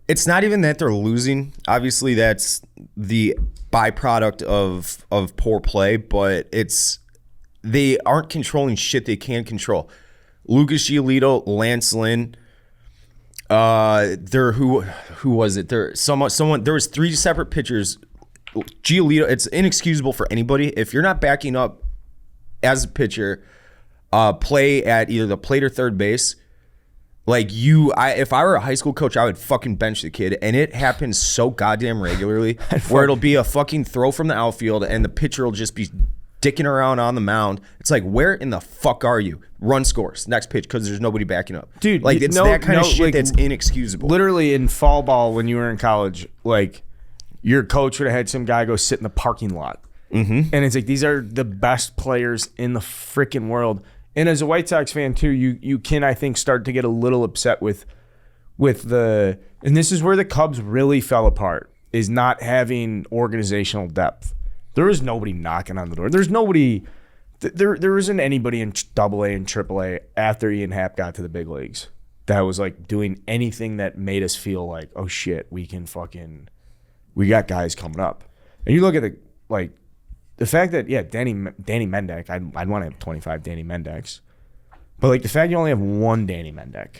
it's not even that they're losing. Obviously, that's the byproduct of poor play, but they aren't controlling shit they can control. Lucas Giolito, Lance Lynn. Who was it? There someone. There was 3 separate pitchers. Giolito. It's inexcusable for anybody if you're not backing up as a pitcher. Play at either the plate or third base. Like if I were a high school coach, I would fucking bench the kid, and it happens so goddamn regularly where it'll be a fucking throw from the outfield, and the pitcher will just be dicking around on the mound. It's like, where in the fuck are you? Run scores next pitch because there's nobody backing up, Dude, Like it's that kind of shit that's inexcusable. Literally in fall ball when you were in college, like your coach would have had some guy go sit in the parking lot. Mm-hmm. And it's like, these are the best players in the freaking world. And as a White Sox fan too, you can, I think, start to get a little upset with the, and this is where the Cubs really fell apart, is not having organizational depth. There was nobody knocking on the door. There's nobody, there isn't anybody in AA and AAA after Ian Happ got to the big leagues that was like doing anything that made us feel like, oh shit, we got guys coming up. And you look at the fact that, yeah, Danny Mendick, I'd want to have 25 Danny Mendicks. But, like, the fact you only have one Danny Mendick.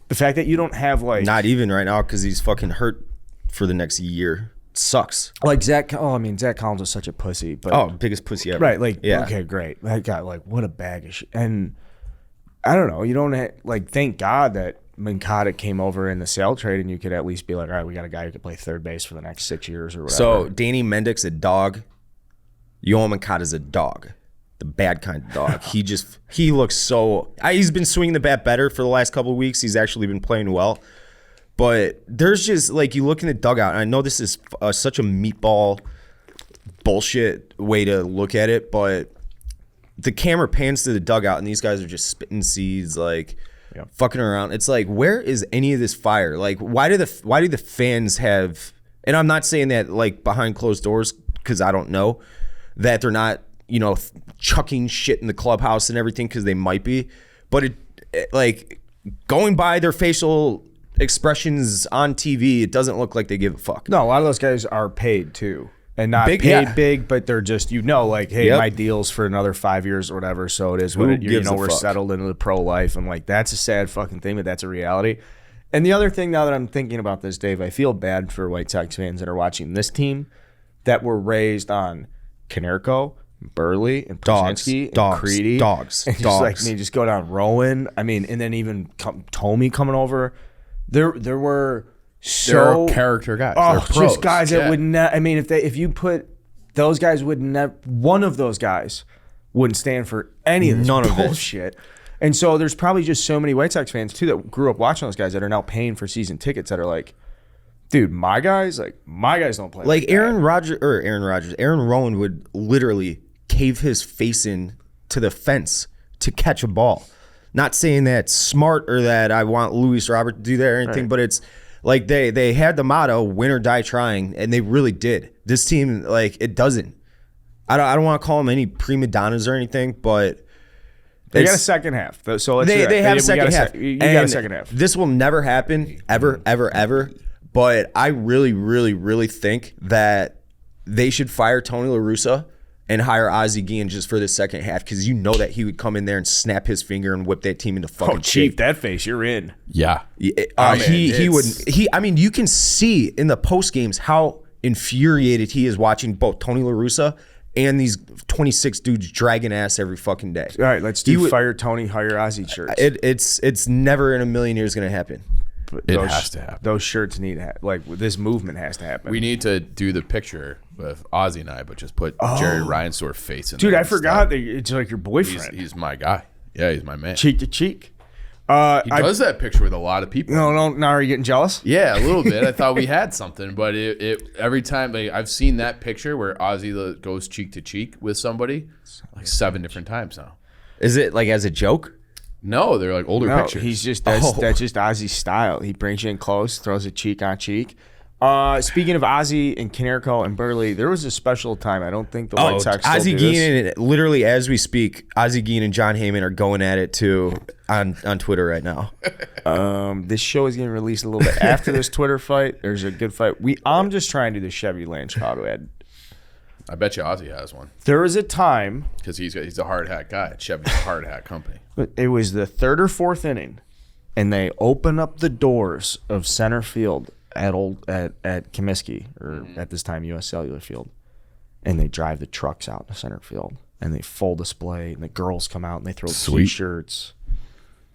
The fact that you don't have, like... Not even right now because he's fucking hurt for the next year. It sucks. Like, Zach Collins was such a pussy. But, Oh, biggest pussy ever. right, like, yeah. okay, great. That guy, like, what a bag of shit. And, I don't know, you don't thank God that Moncada came over in the sale trade and you could at least be like, all right, we got a guy who could play third base for the next 6 years or whatever. So, Danny Mendick's a dog. Yoel Moncada's a dog, the bad kind of dog. He looks so. He's been swinging the bat better for the last couple of weeks. He's actually been playing well, but there's just like you look in the dugout. And I know this is such a meatball bullshit way to look at it, but the camera pans to the dugout and these guys are just spitting seeds, like fucking around. It's like, where is any of this fire? Like, why do the fans have? And I'm not saying that like behind closed doors because I don't know. That they're not, chucking shit in the clubhouse and everything because they might be. But it like going by their facial expressions on TV, it doesn't look like they give a fuck. No, a lot of those guys are paid too. And not Big, paid yeah. big, but they're just, like, hey, Yep. my deal's for another 5 years or whatever. So it is what Who it, gives a we're fuck? settled into the pro life. I'm like, that's a sad fucking thing, but that's a reality. And the other thing now that I'm thinking about this, Dave, I feel bad for White Sox fans that are watching this team that were raised on Konerko, Burley, and Brzezinski, and Creedy. Dogs. And just go down Rowan. I mean, and then even Tomey coming over. There were They're character guys. Oh, They're pros. just guys that Yeah. would not. I mean, if you put those guys would never. One of those guys wouldn't stand for any of this None of it. bullshit. And so there's probably just so many White Sox fans too that grew up watching those guys that are now paying for season tickets that are like, dude, my guys don't play Like that. Aaron Rowan would literally cave his face in to the fence to catch a ball. Not saying that's smart or that I want Luis Robert to do that or anything, but it's like they had the motto "win or die trying," and they really did. This team, like, it doesn't. I don't want to call them any prima donnas or anything, but they got a second half. So let's they have a second half. You got a second half. This will never happen ever. But I really, really, really think that they should fire Tony La Russa and hire Ozzie Guillen just for the second half, because you know that he would come in there and snap his finger and whip that team into fucking Chief, shape. that face, you're in. Yeah. He would. I mean, you can see in the post games how infuriated he is watching both Tony La Russa and these 26 dudes dragging ass every fucking day. All right, let's do fire Tony, hire Ozzie shirts. It's never in a million years going to happen. It has to happen. Those shirts need to like this movement has to happen. We need to do the picture with Ozzie and I, but just put Jerry Reinsdorf face in Dude, there I instead. forgot that it's like your boyfriend. He's my guy. Yeah, he's my man. Cheek to cheek. He does that picture with a lot of people. No, now are you getting jealous? Yeah, a little bit. I thought we had something, but it every time I've seen that picture where Ozzie goes cheek to cheek with somebody like 7 different times now. Is it like as a joke? No, they're like older No, pictures. he's just that's just Ozzie's style. He brings you in close, throws a cheek on cheek. Speaking of Ozzie and Konerko and Burley, there was a special time. I don't think the White Sox still Ozzie do this. Guillen, literally as we speak, Ozzie Guillen and John Heyman are going at it too on Twitter right now. This show is getting released a little bit after this Twitter fight. There's a good fight. I'm just trying to do the Chevy Land Chicago ad. I bet you Ozzie has one There was a time, because he's a hard hat guy. Chevy's a hard hat company. but it was the 3rd or 4th inning, and they open up the doors of center field at Comiskey, or at this time U.S. Cellular Field, and they drive the trucks out to center field, and they full display, and the girls come out and they throw T-shirts.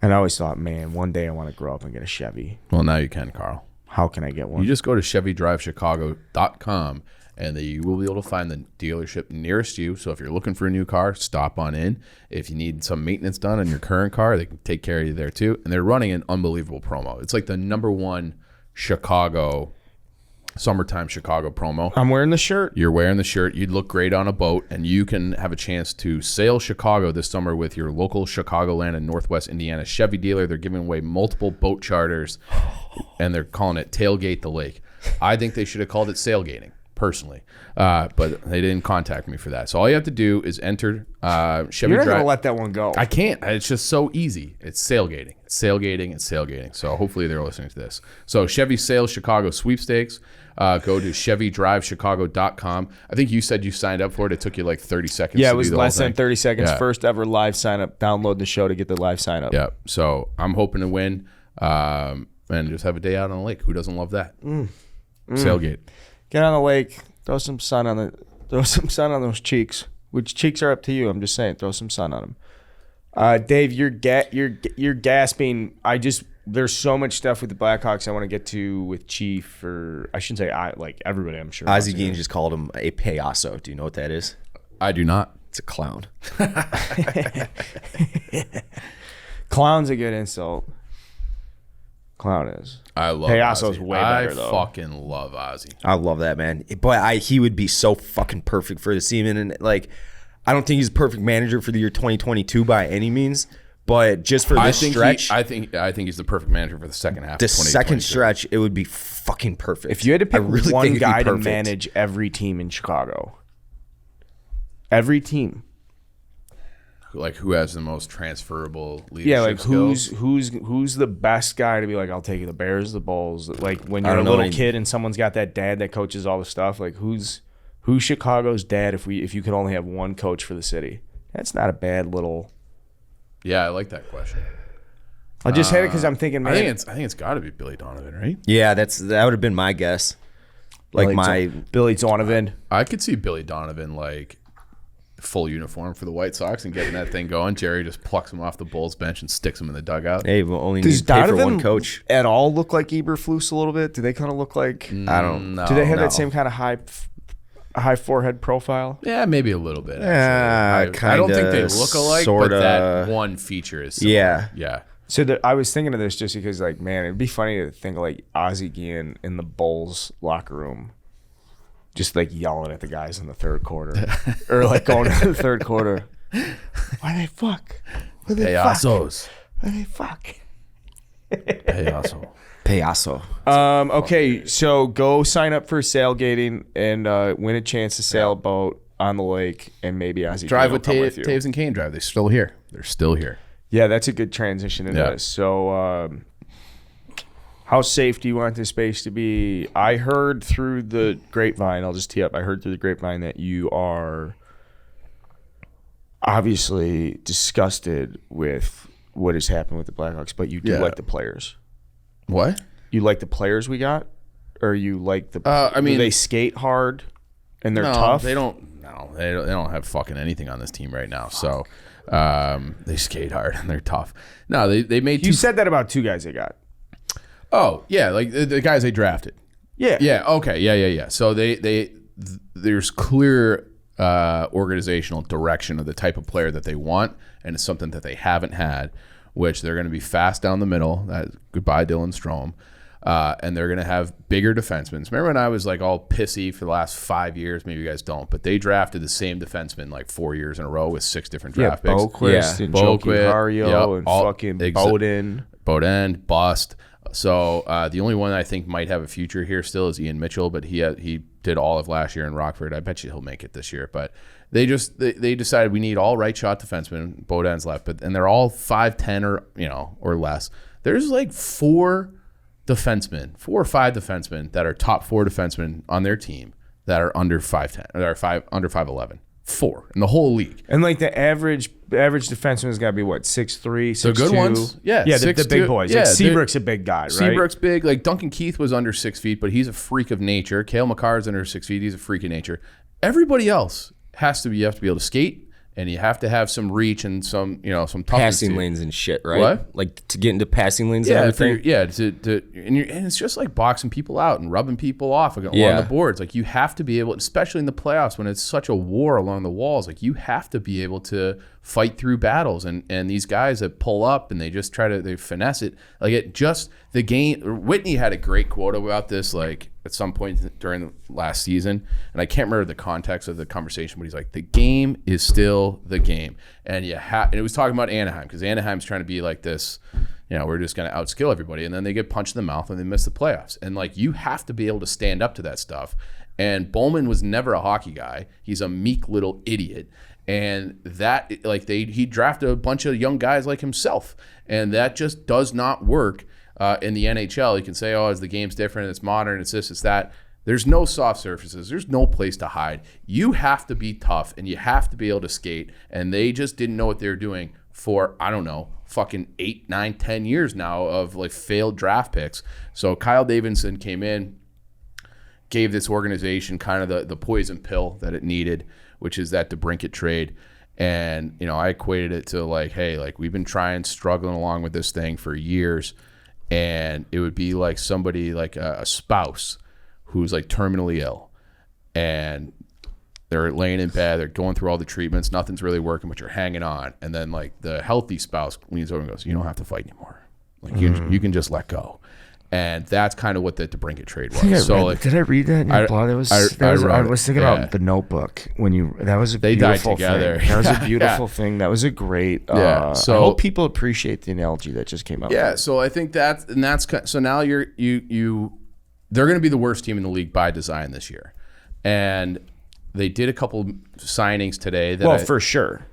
And I always thought, man, one day I want to grow up and get a Chevy. Well, now you can, Carl. How can I get one? You just go to ChevyDriveChicago.com and you will be able to find the dealership nearest you. So if you're looking for a new car, stop on in. If you need some maintenance done on your current car, they can take care of you there too. And they're running an unbelievable promo. It's like the #1 summertime Chicago promo. I'm wearing the shirt. You're wearing the shirt. You'd look great on a boat, and you can have a chance to sail Chicago this summer with your local Chicagoland and Northwest Indiana Chevy dealer. They're giving away multiple boat charters, and they're calling it Tailgate the Lake. I think they should have called it Sailgating, personally, but they didn't contact me for that. So all you have to do is enter Chevy You're not Drive. gonna let that one go. I can't. It's just so easy. It's sailgating. It's sailgating. It's sailgating. So hopefully they're listening to this. So Chevy Sales Chicago Sweepstakes. Go to ChevyDriveChicago.com. I think you said you signed up for it. It took you like 30 seconds. Yeah, to it was do the less whole than thing. 30 seconds. Yeah. First ever live sign up. Download the show to get the live sign up. Yeah. So I'm hoping to win and just have a day out on the lake. Who doesn't love that? Sailgate. Get on the lake. Throw some sun on those cheeks. Which cheeks are up to you. I'm just saying, throw some sun on them. Dave, you're gasping. There's so much stuff with the Blackhawks I want to get to with Chief, or I shouldn't say everybody, I'm sure. Ozzie Guillen just called him a payaso. Do you know what that is? I do not. It's a clown. Clown's a good insult. Clown is. I love Payaso's Ozzie. way better, though. I fucking love Ozzie. I love that, man. But he would be so fucking perfect for the season. And I don't think he's a perfect manager for the year 2022 by any means. But just for this stretch, I think he's the perfect manager for the second half. the of second 2022. stretch, it would be fucking perfect. If you had to pick think one it'd be guy to perfect. manage every team in Chicago, every team. Like who has the most transferable leadership Yeah, skills? who's the best guy to be like, I'll take you the Bears, the Bulls. Like when I you're a don't know little any- kid and someone's got that dad that coaches all the stuff. Like who's Chicago's dad if you could only have one coach for the city? That's not a bad little. Yeah, I like that question. I just had it because I'm thinking, man. I think it's got to be Billy Donovan, right? Yeah, that would have been my guess. Billy Donovan. I could see Billy Donovan like full uniform for the White Sox and getting that thing going. Jerry just plucks him off the Bulls bench and sticks him in the dugout. Hey, we'll only Does need to pay for Donovan one coach. at all look like Eberflus a little bit? Do they kind of look like? I don't know. Do they have no. that same kind of high forehead profile? Yeah, maybe a little bit. Yeah, Actually. I don't think they kinda, look alike, sorta. but that one feature is similar. Yeah. Yeah. So I was thinking of this just because, like, man, it'd be funny to think of like Ozzie Guillen in the Bulls locker room, just like yelling at the guys in the third quarter, or like going into the third quarter. Why they fuck? Pesos. Fuck. Peso. Payaso. Okay, so go sign up for sailgating and win a chance to sail a boat on the lake, and maybe Ozzie Drive Guillen with will come with you. Taves and Kane drive. They're still here. They're still here. Yeah, that's a good transition into Yeah. this. So, how safe do you want this space to be? I heard through the grapevine, I'll just tee up, I heard through the grapevine that you are obviously disgusted with what has happened with the Blackhawks, but you do Yeah. like the players. What? You like the players we got? Or you like the I mean- do they skate hard and they're No, tough? They don't. No, they don't have fucking anything on this team right now. So they skate hard and they're tough. No, they made You two. said that about two guys they got. Oh yeah, like the guys they drafted. Yeah. Yeah. Okay. Yeah. So there's clear organizational direction of the type of player that they want, and it's something that they haven't had, which they're going to be fast down the middle. Goodbye, Dylan Strome. And they're going to have bigger defensemen. Remember when I was like all pissy for the last 5 years? Maybe you guys don't, but they drafted the same defenseman like 4 years in a row with 6 different draft picks. Boquist and Joe Hario and all- fucking Bowden. Bowden, bust. So the only one I think might have a future here still is Ian Mitchell, but he did all of last year in Rockford. I bet you he'll make it this year. But they decided we need all right shot defensemen. Bowden's left, and they're all 5'10" or less. There's like 4 or 5 defensemen that are top 4 defensemen on their team that are under 5'10" or that are under 5'11". 4 in the whole league. And like the average defenseman's got to be what, 6'3", 6'2"? The good ones, yeah, Yeah, the 6'2". big boys. Yeah, like Seabrook's a big guy, right? Seabrook's big. Like Duncan Keith was under 6 feet, but he's a freak of nature. Cale Makar's under 6 feet. He's a freak of nature. Everybody else you have to be able to skate, and you have to have some reach and some toughness. Passing lanes and shit, right? What? Like to get into passing lanes and Yeah, everything. and it's just like boxing people out and rubbing people off along Yeah. the boards. Like you have to be able, especially in the playoffs when it's such a war along the walls. Like you have to be able to fight through battles. And these guys that pull up and they just they finesse it. Like it just the game. Whitney had a great quote about this. Like at some point during the last season, and I can't remember the context of the conversation, but he's like, the game is still the game, and and it was talking about Anaheim because Anaheim's trying to be like this. We're just going to outskill everybody. And then they get punched in the mouth and they miss the playoffs. And like, you have to be able to stand up to that stuff. And Bowman was never a hockey guy. He's a meek little idiot. And that, like, he drafted a bunch of young guys like himself. And that just does not work in the NHL. You can say, oh, the game's different, it's modern, it's this, it's that. There's no soft surfaces. There's no place to hide. You have to be tough and you have to be able to skate. And they just didn't know what they were doing for, I don't know, fucking 8, 9, 10 years now of like failed draft picks. So Kyle Davidson came in, gave this organization kind of the poison pill that it needed, which is that DeBrincat trade. And, I equated it to like, hey, like we've been struggling along with this thing for years. And it would be like somebody like a spouse who's like terminally ill. And they're laying in bed, they're going through all the treatments, nothing's really working, but you're hanging on. And then like the healthy spouse leans over and goes, you don't have to fight anymore. Like you can just let go. And that's kind of what the DeBrincat trade was. Did I read that in your blog? I was thinking about The Notebook that was a beautiful died together. thing. That was a beautiful thing. That was a great. So I hope people appreciate the analogy that just came out. Yeah. So I think that's so now they're going to be the worst team in the league by design this year, and they did a couple signings today. For sure,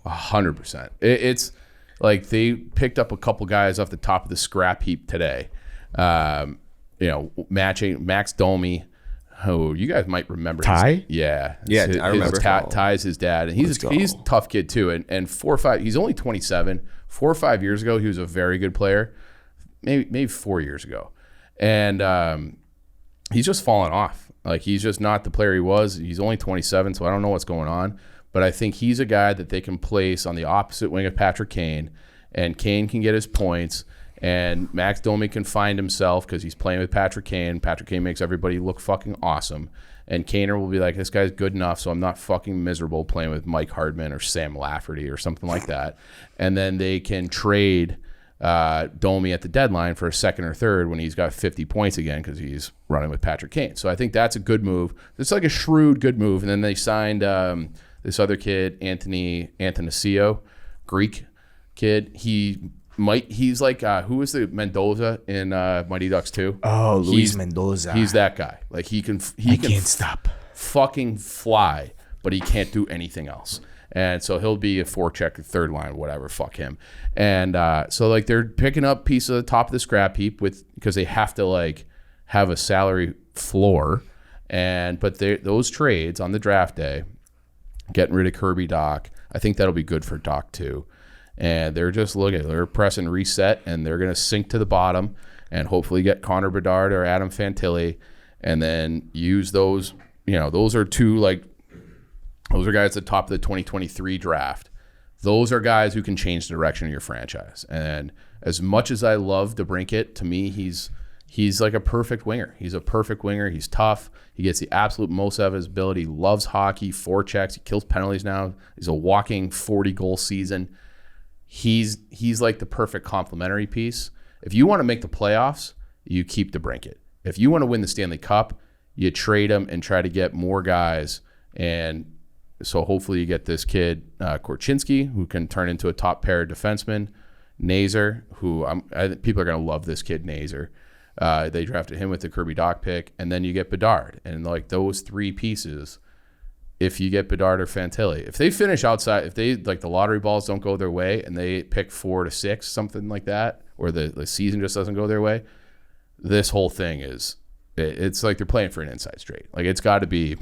100%. It's like they picked up a couple guys off the top of the scrap heap today. Matching Max Domi, who you guys might remember. Ty? Yeah, I remember. Ty's his dad, and he's a tough kid too. And 4 or 5, he's only 27. 4 or 5 years ago, he was a very good player. Maybe 4 years ago, and he's just fallen off. Like he's just not the player he was. He's only 27, so I don't know what's going on. But I think he's a guy that they can place on the opposite wing of Patrick Kane, and Kane can get his points. And Max Domi can find himself because he's playing with Patrick Kane. Patrick Kane makes everybody look fucking awesome. And Kaner will be like, this guy's good enough, so I'm not fucking miserable playing with Mike Hardman or Sam Lafferty or something like that. And then they can trade Domi at the deadline for a second or third when he's got 50 points again because he's running with Patrick Kane. So I think that's a good move. It's like a shrewd, good move. And then they signed this other kid, Anthony Antonisio, Greek kid. He's like who was the Mendoza in Mighty Ducks 2? Oh, Luis Mendoza. He's that guy. Like he can't stop. Fucking fly, but he can't do anything else. And so he'll be a forecheck, third line, whatever. Fuck him. And so like they're picking up piece of the top of the scrap heap because they have to like have a salary floor. But those trades on the draft day, getting rid of Kirby Doc, I think that'll be good for Doc too. And they're pressing reset, and they're gonna sink to the bottom, and hopefully get Connor Bedard or Adam Fantilli, and then use those. Those are those are guys at the top of the 2023 draft. Those are guys who can change the direction of your franchise. And as much as I love DeBrincat, to me, he's like a perfect winger. He's a perfect winger. He's tough. He gets the absolute most out of his ability. He loves hockey, forechecks. He kills penalties now. He's a walking 40-goal season. He's like the perfect complementary piece. If you want to make the playoffs, you keep DeBrincat. If you want to win the Stanley Cup, you trade him and try to get more guys. And so hopefully you get this kid, Korchinski, who can turn into a top pair defenseman. Nazer, who people are going to love this kid, Nazer. They drafted him with the Kirby Doc pick. And then you get Bedard. And like those three pieces, if you get Bedard or Fantilli, if they finish outside, if they like the lottery balls don't go their way and they pick 4 to 6, something like that, or the season just doesn't go their way, this whole thing it's like they're playing for an inside straight. Like it's got to be,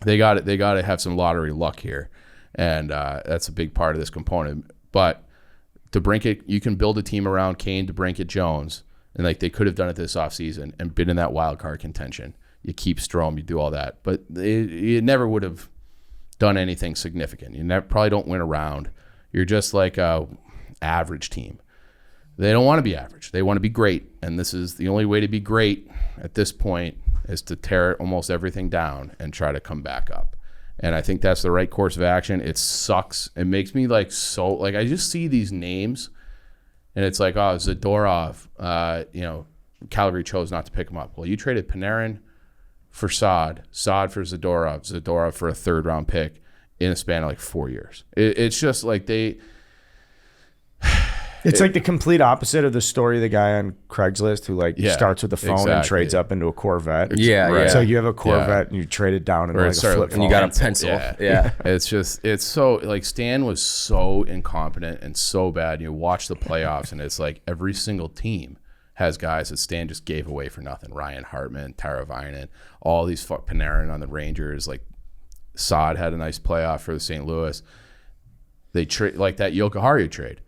they got to have some lottery luck here, and that's a big part of this component. But DeBrincat, you can build a team around Kane, DeBrincat, Jones, and like they could have done it this offseason and been in that wild card contention. You keep Strome, you do all that, but you never would have done anything significant. You probably don't win a round. You're just like a average team. They don't want to be average. They want to be great, and this is the only way to be great at this point is to tear almost everything down and try to come back up. And I think that's the right course of action. It sucks. It makes me I just see these names, and it's like, oh, Zadorov, Calgary chose not to pick him up. Well, you traded Panarin for Saad for Zadorov for a third-round pick in a span of like 4 years. It's just like they... It's like the complete opposite of the story of the guy on Craigslist who starts with the phone and trades up into a Corvette. Yeah. So you have a Corvette and you trade it down into like a flip phone. And you got a pencil. Yeah. It's so like Stan was so incompetent and so bad. You watch the playoffs and it's like every single team has guys that Stan just gave away for nothing. Ryan Hartman, Taravainen, all these Panarin on the Rangers. Like Saad had a nice playoff for the St. Louis. They trade like that Jokiharju trade.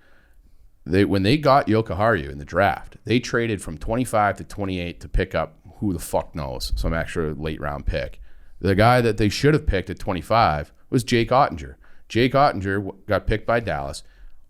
When they got Jokiharju in the draft, they traded from 25 to 28 to pick up who the fuck knows, some extra late round pick. The guy that they should have picked at 25 was Jake Ottinger. Jake Ottinger got picked by Dallas,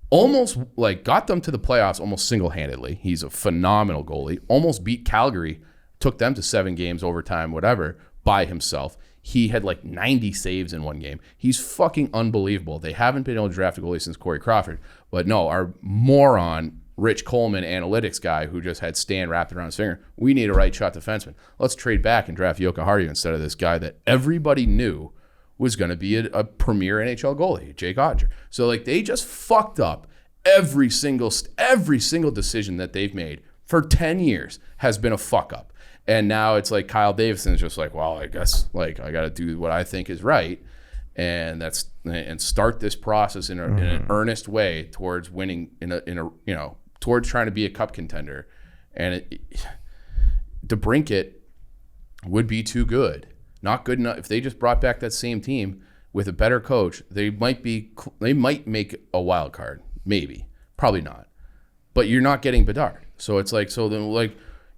almost like got them to the playoffs almost single-handedly. He's a phenomenal goalie. Almost beat Calgary, took them to 7 games, overtime, whatever, by himself. He had like 90 saves in one game. He's fucking unbelievable. They haven't been able to draft a goalie since Corey Crawford. But no, our moron, Rich Coleman, analytics guy who just had Stan wrapped around his finger, we need a right shot defenseman. Let's trade back and draft Jokiharju instead of this guy that everybody knew was going to be a premier NHL goalie, Jake Ottinger. So like they just fucked up every single decision that they've made for 10 years has been a fuck up. And now it's like Kyle Davidson's just like, well, I guess like I got to do what I think is right, and start this process in an earnest way towards winning towards trying to be a cup contender. And DeBrincat would be too good, not good enough. If they just brought back that same team with a better coach, they might make a wild card, maybe, probably not. But you're not getting Bedard, so it's like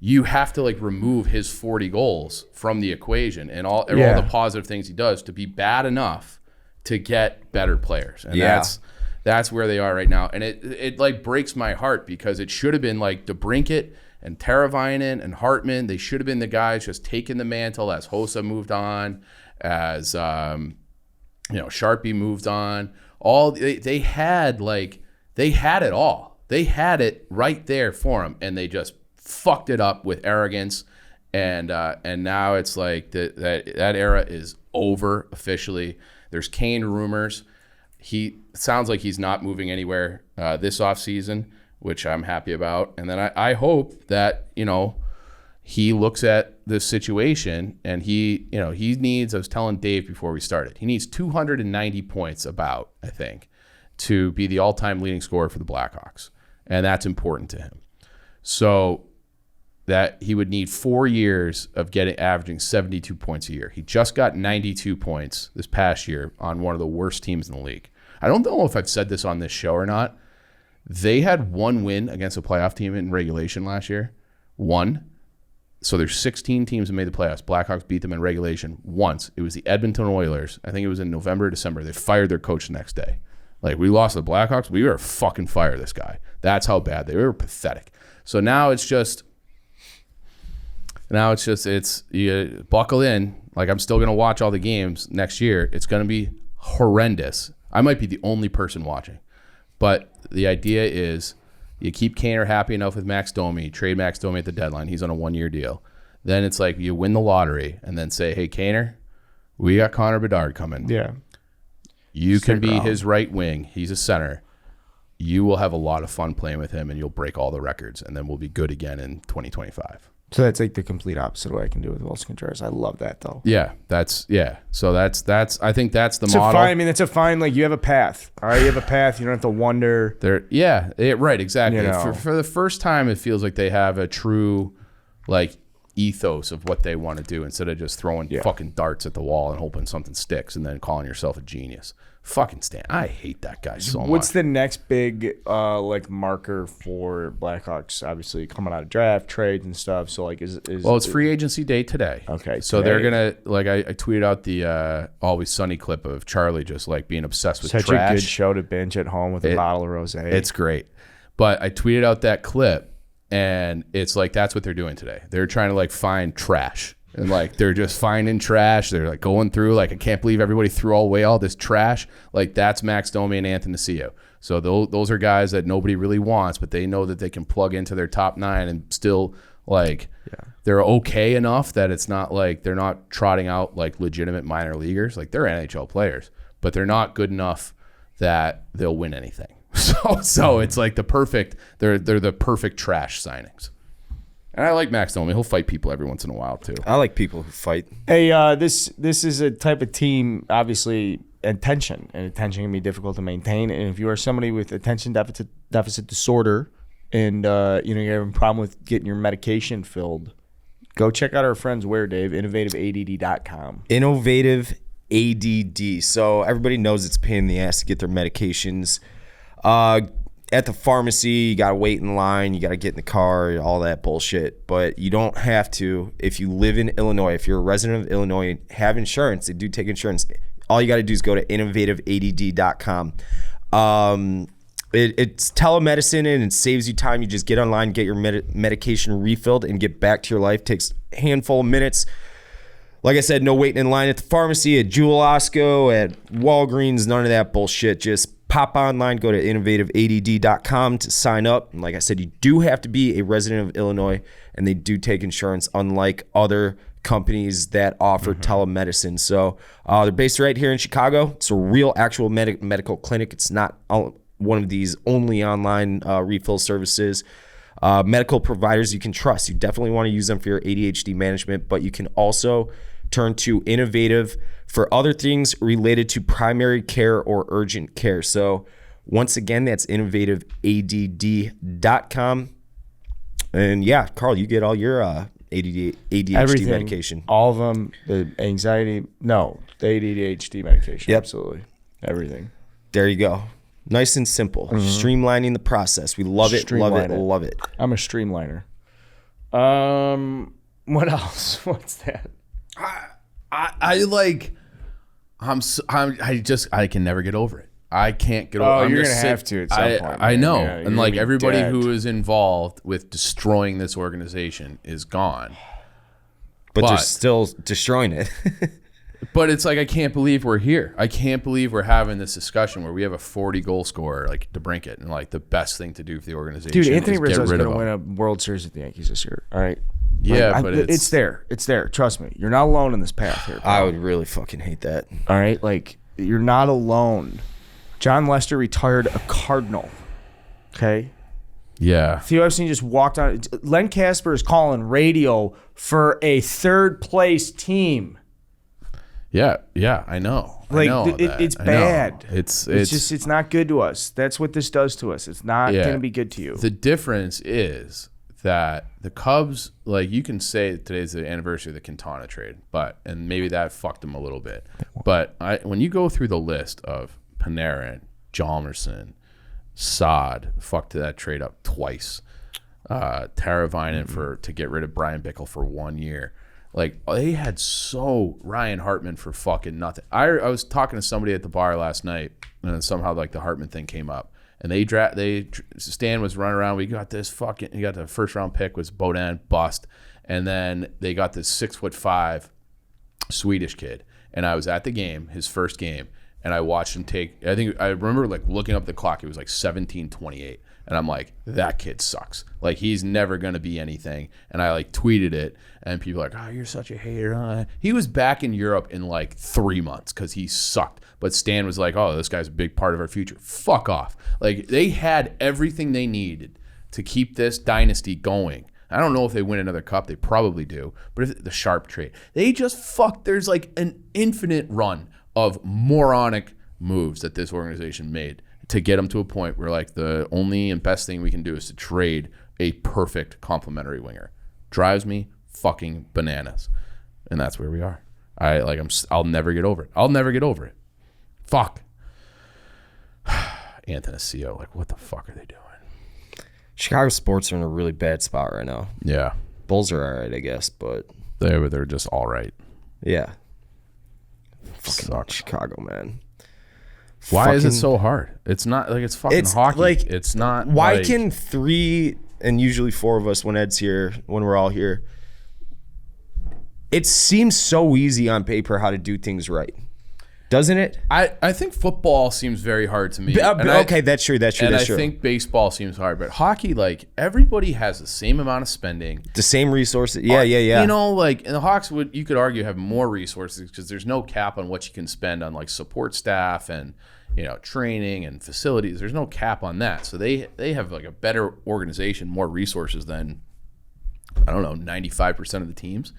you have to like remove his 40 goals from the equation and all the positive things he does to be bad enough to get better players. And that's where they are right now. And it like breaks my heart because it should have been like DeBrincat and Taravainen and Hartman. They should have been the guys just taking the mantle as Hossa moved on, as Sharpie moved on. They had it all. They had it right there for them, and they just fucked it up with arrogance, and now it's like that era is over officially. There's Kane rumors. he sounds like he's not moving anywhere this offseason, which I'm happy about. And then I hope that, he looks at this situation and he needs, I was telling Dave before we started, he needs 290 points I think, to be the all-time leading scorer for the Blackhawks. And that's important to him. So that he would need 4 years of averaging 72 points a year. He just got 92 points this past year on one of the worst teams in the league. I don't know if I've said this on this show or not. They had one win against a playoff team in regulation last year. One. So there's 16 teams that made the playoffs. Blackhawks beat them in regulation once. It was the Edmonton Oilers. I think it was in November or December. They fired their coach the next day. Like, we lost to the Blackhawks. We were fucking fire this guy. That's how bad they were. Pathetic. So now it's you buckle in. Like, I'm still going to watch all the games next year. It's going to be horrendous. I might be the only person watching. But the idea is you keep Kaner happy enough with Max Domi, trade Max Domi at the deadline. He's on a 1-year deal. Then it's like you win the lottery and then say, hey, Kaner, we got Connor Bedard coming. Yeah. You can be his right wing. He's a center. You will have a lot of fun playing with him and you'll break all the records and then we'll be good again in 2025. So that's like the complete opposite of what I can do with Wilson Contreras. I love that though. So that's I think that's the model. It's a fine, like, you have a path. All right, you have a path. You don't have to wonder. Right, exactly. You know. For the first time, it feels like they have a true, like, ethos of what they want to do instead of just throwing fucking darts at the wall and hoping something sticks and then calling yourself a genius. Fucking Stan. I hate that guy so much. What's the next big marker for Blackhawks? Obviously coming out of draft, trades and stuff. So like it's free agency day today. Okay. So they're gonna I tweeted out the Always Sunny clip of Charlie just like being obsessed with such trash. a good show to binge at home with a bottle of rosé. It's great. But I tweeted out that clip and it's like that's what they're doing today. They're trying to like find trash. And like they're just finding trash. They're like going through like I can't believe everybody threw away all this trash. Like that's Max Domi and Anthony Nacio. So those are guys that nobody really wants, but they know that they can plug into their top 9 and still they're okay enough that it's not like they're not trotting out like legitimate minor leaguers. Like they're NHL players, but they're not good enough that they'll win anything. So it's like they're the perfect trash signings. And I like Max Domi. He'll fight people every once in a while, too. I like people who fight. Hey, this is a type of team, obviously, attention. And attention can be difficult to maintain. And if you are somebody with attention deficit disorder and you're having a problem with getting your medication filled, go check out our friends where, Dave? InnovativeADD.com. Innovative ADD. So everybody knows it's a pain in the ass to get their medications. At the pharmacy, you got to wait in line, you got to get in the car, all that bullshit. But you don't have to if you live in Illinois. If you're a resident of Illinois and have insurance, they do take insurance. All you got to do is go to innovativeadd.com. It's telemedicine and it saves you time. You just get online, get your medication refilled, and get back to your life. Takes a handful of minutes. Like I said, no waiting in line at the pharmacy, at Jewel Osco, at Walgreens, none of that bullshit. Just pop online, go to innovativeadd.com to sign up. And like I said, you do have to be a resident of Illinois, and they do take insurance, unlike other companies that offer telemedicine. So they're based right here in Chicago. It's a real actual medical clinic. It's not one of these only online refill services. Medical providers you can trust. You definitely want to use them for your ADHD management, but you can also turn to Innovative for other things related to primary care or urgent care. So once again, that's innovativeadd.com. And yeah, Carl, you get all your ADHD Everything, medication. All of them, the anxiety, the ADHD medication. Yep. Absolutely. Everything. There you go. Nice and simple. Streamlining the process. We love it, love it, love it. I'm a streamliner. What else? What's that? I can never get over it. I can't get over it. Oh, you're going to have to at some point. I know. Yeah, and like everybody dead. who is involved with destroying this organization is gone. But they're still destroying it. But it's like, I can't believe we're here. I can't believe we're having this discussion where we have a 40 goal scorer like DeBrincat, and like the best thing to do for the organization. Dude, Anthony is Rizzo's get rid going to of win him. a World Series with the Yankees this year. All right. Yeah, but it's there. It's there. Trust me. You're not alone in this path here. I would really fucking hate that. All right. Like, you're not alone. John Lester retired a Cardinal. Okay. Yeah. Theo Epstein just walked on. Len Casper is calling radio for a third place team. Yeah, I know. Like, I know it's I know. bad. It's just, it's not good to us. That's what this does to us. It's not going to be good to you. The difference is that the Cubs, like, you can say today's the anniversary of the Quintana trade, and maybe that fucked them a little bit. But when you go through the list of Panarin, Jalmerson, Saad, fucked that trade up twice. Taravainen to get rid of Brian Bickle for 1 year. Like, they had Ryan Hartman for fucking nothing. I was talking to somebody at the bar last night, and then somehow like the Hartman thing came up, and Stan was running around. We got this he got the first round pick was Bodan bust, and then they got this 6'5" Swedish kid, and I was at the game, his first game, and I watched him take. I remember like looking up the clock. It was like 17:28. And I'm like, that kid sucks. Like, he's never going to be anything. And I, like, tweeted it. And people are like, oh, you're such a hater. He was back in Europe in, like, 3 months because he sucked. But Stan was like, oh, this guy's a big part of our future. Fuck off. Like, they had everything they needed to keep this dynasty going. I don't know if they win another cup. They probably do. But if the Sharp trade. They just fucked. There's, like, an infinite run of moronic moves that this organization made to get them to a point where, like, the only and best thing we can do is to trade a perfect complementary winger. Drives me fucking bananas, and that's where we are. I'll never get over it. Fuck. Anthony, like, what the fuck are they doing? Chicago sports are in a really bad spot right now. Yeah, Bulls are all right, I guess, but they're just all right. Yeah, Fucking sucks. Chicago, man. Why is it so hard? It's not like it's fucking hockey. Like, it's not. Why like, can 3 and usually 4 of us when Ed's here, when we're all here, it seems so easy on paper how to do things right, doesn't it? I think football seems very hard to me. Okay, that's true. And I think baseball seems hard, but hockey, like, everybody has the same amount of spending, the same resources. Yeah. You know, like, and the Hawks you could argue have more resources because there's no cap on what you can spend on, like, support staff and, you know, training and facilities. There's no cap on that, so they have, like, a better organization, more resources than, I don't know, 95% of the teams,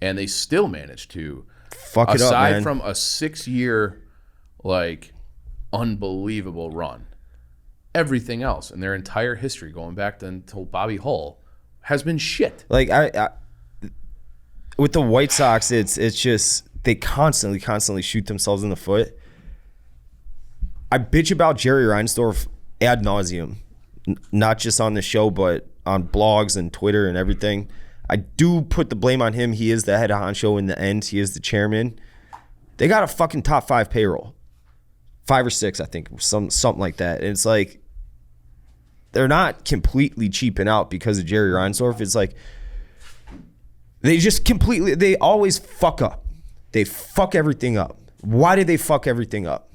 and they still manage to. Fuck it up, man. Aside from a 6-year, like, unbelievable run, everything else in their entire history, going back until Bobby Hull, has been shit. Like, I with the White Sox, it's just they constantly shoot themselves in the foot. I bitch about Jerry Reinsdorf ad nauseum, not just on the show, but on blogs and Twitter and everything. I do put the blame on him. He is the head honcho in the end. He is the chairman. They got a fucking top 5 payroll. 5 or 6, I think, something like that. And it's like, they're not completely cheaping out because of Jerry Reinsdorf. It's like, they always fuck up. They fuck everything up. Why did they fuck everything up?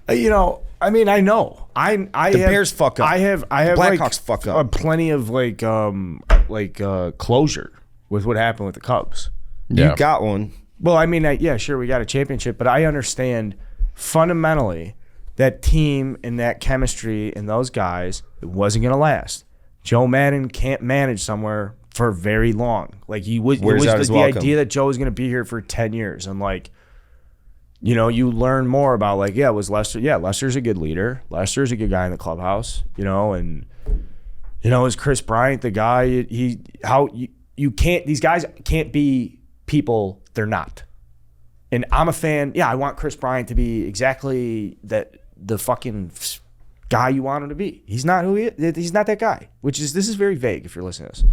You know, I mean, I know. The Bears fuck up. I have Blackhawks like, fuck up. Plenty of closure with what happened with the Cubs. You got one. Well, I mean, yeah, sure, we got a championship, but I understand fundamentally that team and that chemistry and those guys, it wasn't going to last. Joe Madden can't manage somewhere for very long. Like, it was the idea that Joe was going to be here for 10 years. And, like, you know, you learn more about, like, was Lester? Yeah, Lester's a good leader. Lester's a good guy in the clubhouse, you know, and, you know, is Chris Bryant the guy? You can't, these guys can't be people they're not. And I'm a fan. Yeah, I want Chris Bryant to be exactly the fucking guy you want him to be. He's not who he is. He's not that guy, this is very vague if you're listening to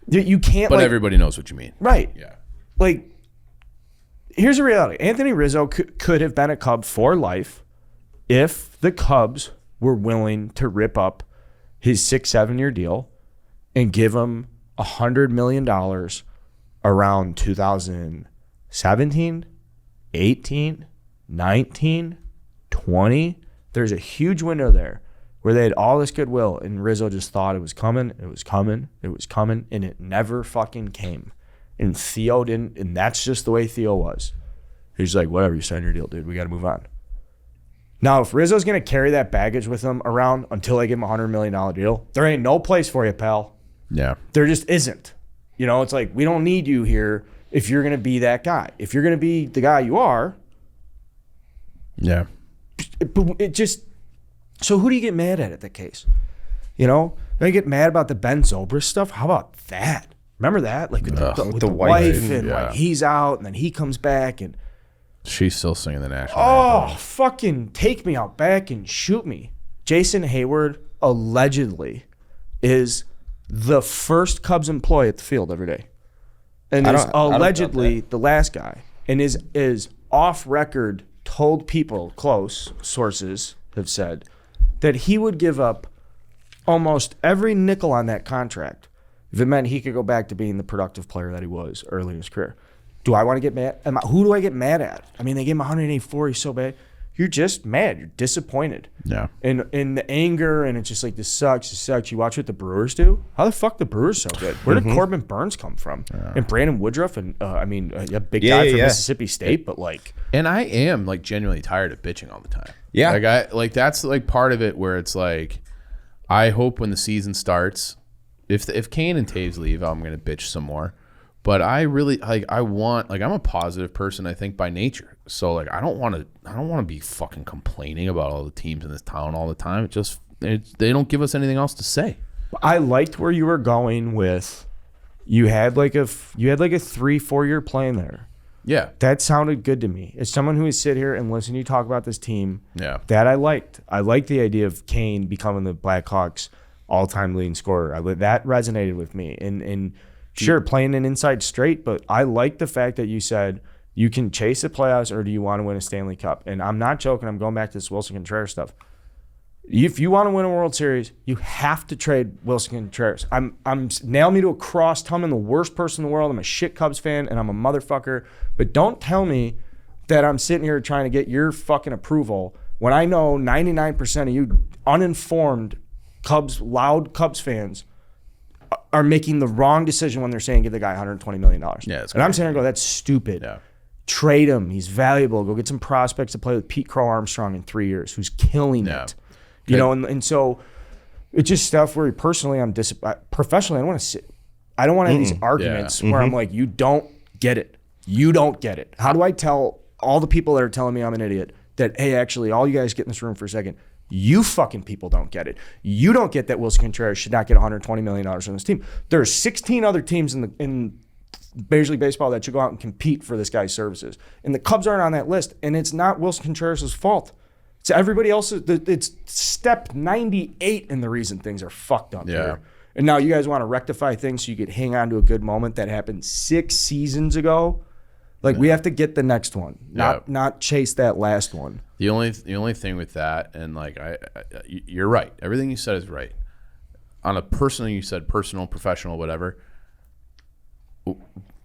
this. You can't, but everybody knows what you mean. Right. Yeah. Like, here's the reality. Anthony Rizzo could have been a Cub for life if the Cubs were willing to rip up his 6-7 year deal and give him $100 million around 2017, 18, 19, 20. There's a huge window there where they had all this goodwill, and Rizzo just thought it was coming, and it never fucking came. And Theo didn't, and that's just the way Theo was. He's like, whatever, you signed your deal, dude. We got to move on. Now, if Rizzo's going to carry that baggage with him around until they give him a $100 million deal, there ain't no place for you, pal. Yeah. There just isn't. You know, it's like, we don't need you here if you're going to be that guy. If you're going to be the guy you are. Yeah. It just, so who do you get mad at that case? You know, you get mad about the Ben Zobrist stuff. How about that? Remember that? Like with the wife and like he's out and then he comes back and she's still singing the national anthem. Fucking take me out back and shoot me. Jason Hayward allegedly is the first Cubs employee at the field every day. And is allegedly the last guy. And is off record told people, close sources have said, that he would give up almost every nickel on that contract if it meant he could go back to being the productive player that he was early in his career. Do I want to get mad? Who do I get mad at? I mean, they gave him 184. He's so bad. You're just mad. You're disappointed. Yeah. And the anger, and it's just like, this sucks. This sucks. You watch what the Brewers do. How the fuck the Brewers so good? Where did Corbin Burns come from? And Brandon Woodruff, and a big guy from Mississippi State, but like. And I am like genuinely tired of bitching all the time. Yeah. That's like part of it where it's like, I hope when the season starts, if Kane and Taves leave, I'm gonna bitch some more. But I really I'm a positive person, I think, by nature. So like I don't want to be fucking complaining about all the teams in this town all the time. They don't give us anything else to say. I liked where you were going with you had like a 3-4 year plan there. Yeah. That sounded good to me. As someone who would sit here and listen to you talk about this team, that I liked. I liked the idea of Kane becoming the Blackhawks all-time leading scorer. That resonated with me. And sure, playing an inside straight, but I like the fact that you said you can chase the playoffs or do you want to win a Stanley Cup? And I'm not joking. I'm going back to this Wilson Contreras stuff. If you want to win a World Series, you have to trade Wilson Contreras. I'm nail me to a cross. Tell me I'm the worst person in the world. I'm a shit Cubs fan and I'm a motherfucker. But don't tell me that I'm sitting here trying to get your fucking approval when I know 99% of you uninformed loud Cubs fans are making the wrong decision when they're saying give the guy $120 million. Yeah, and I'm sitting there and go, that's stupid. Yeah. Trade him. He's valuable. Go get some prospects to play with Pete Crow Armstrong in 3 years, who's killing it. You know, and so it's just stuff where personally professionally, I don't want to have these arguments where I'm like, you don't get it. You don't get it. How do I tell all the people that are telling me I'm an idiot that, hey, actually, all you guys get in this room for a second, you fucking people don't get it. You don't get that Wilson Contreras should not get $120 million on this team. There's 16 other teams in Major League Baseball that should go out and compete for this guy's services. And the Cubs aren't on that list, and it's not Wilson Contreras' fault. It's everybody else's. It's step 98 in the reason things are fucked up here. And now you guys want to rectify things so you could hang on to a good moment that happened 6 seasons ago. Like we have to get the next one, not chase that last one. The only thing with that, and like you're right. Everything you said is right. On a personal, you said personal, professional, whatever.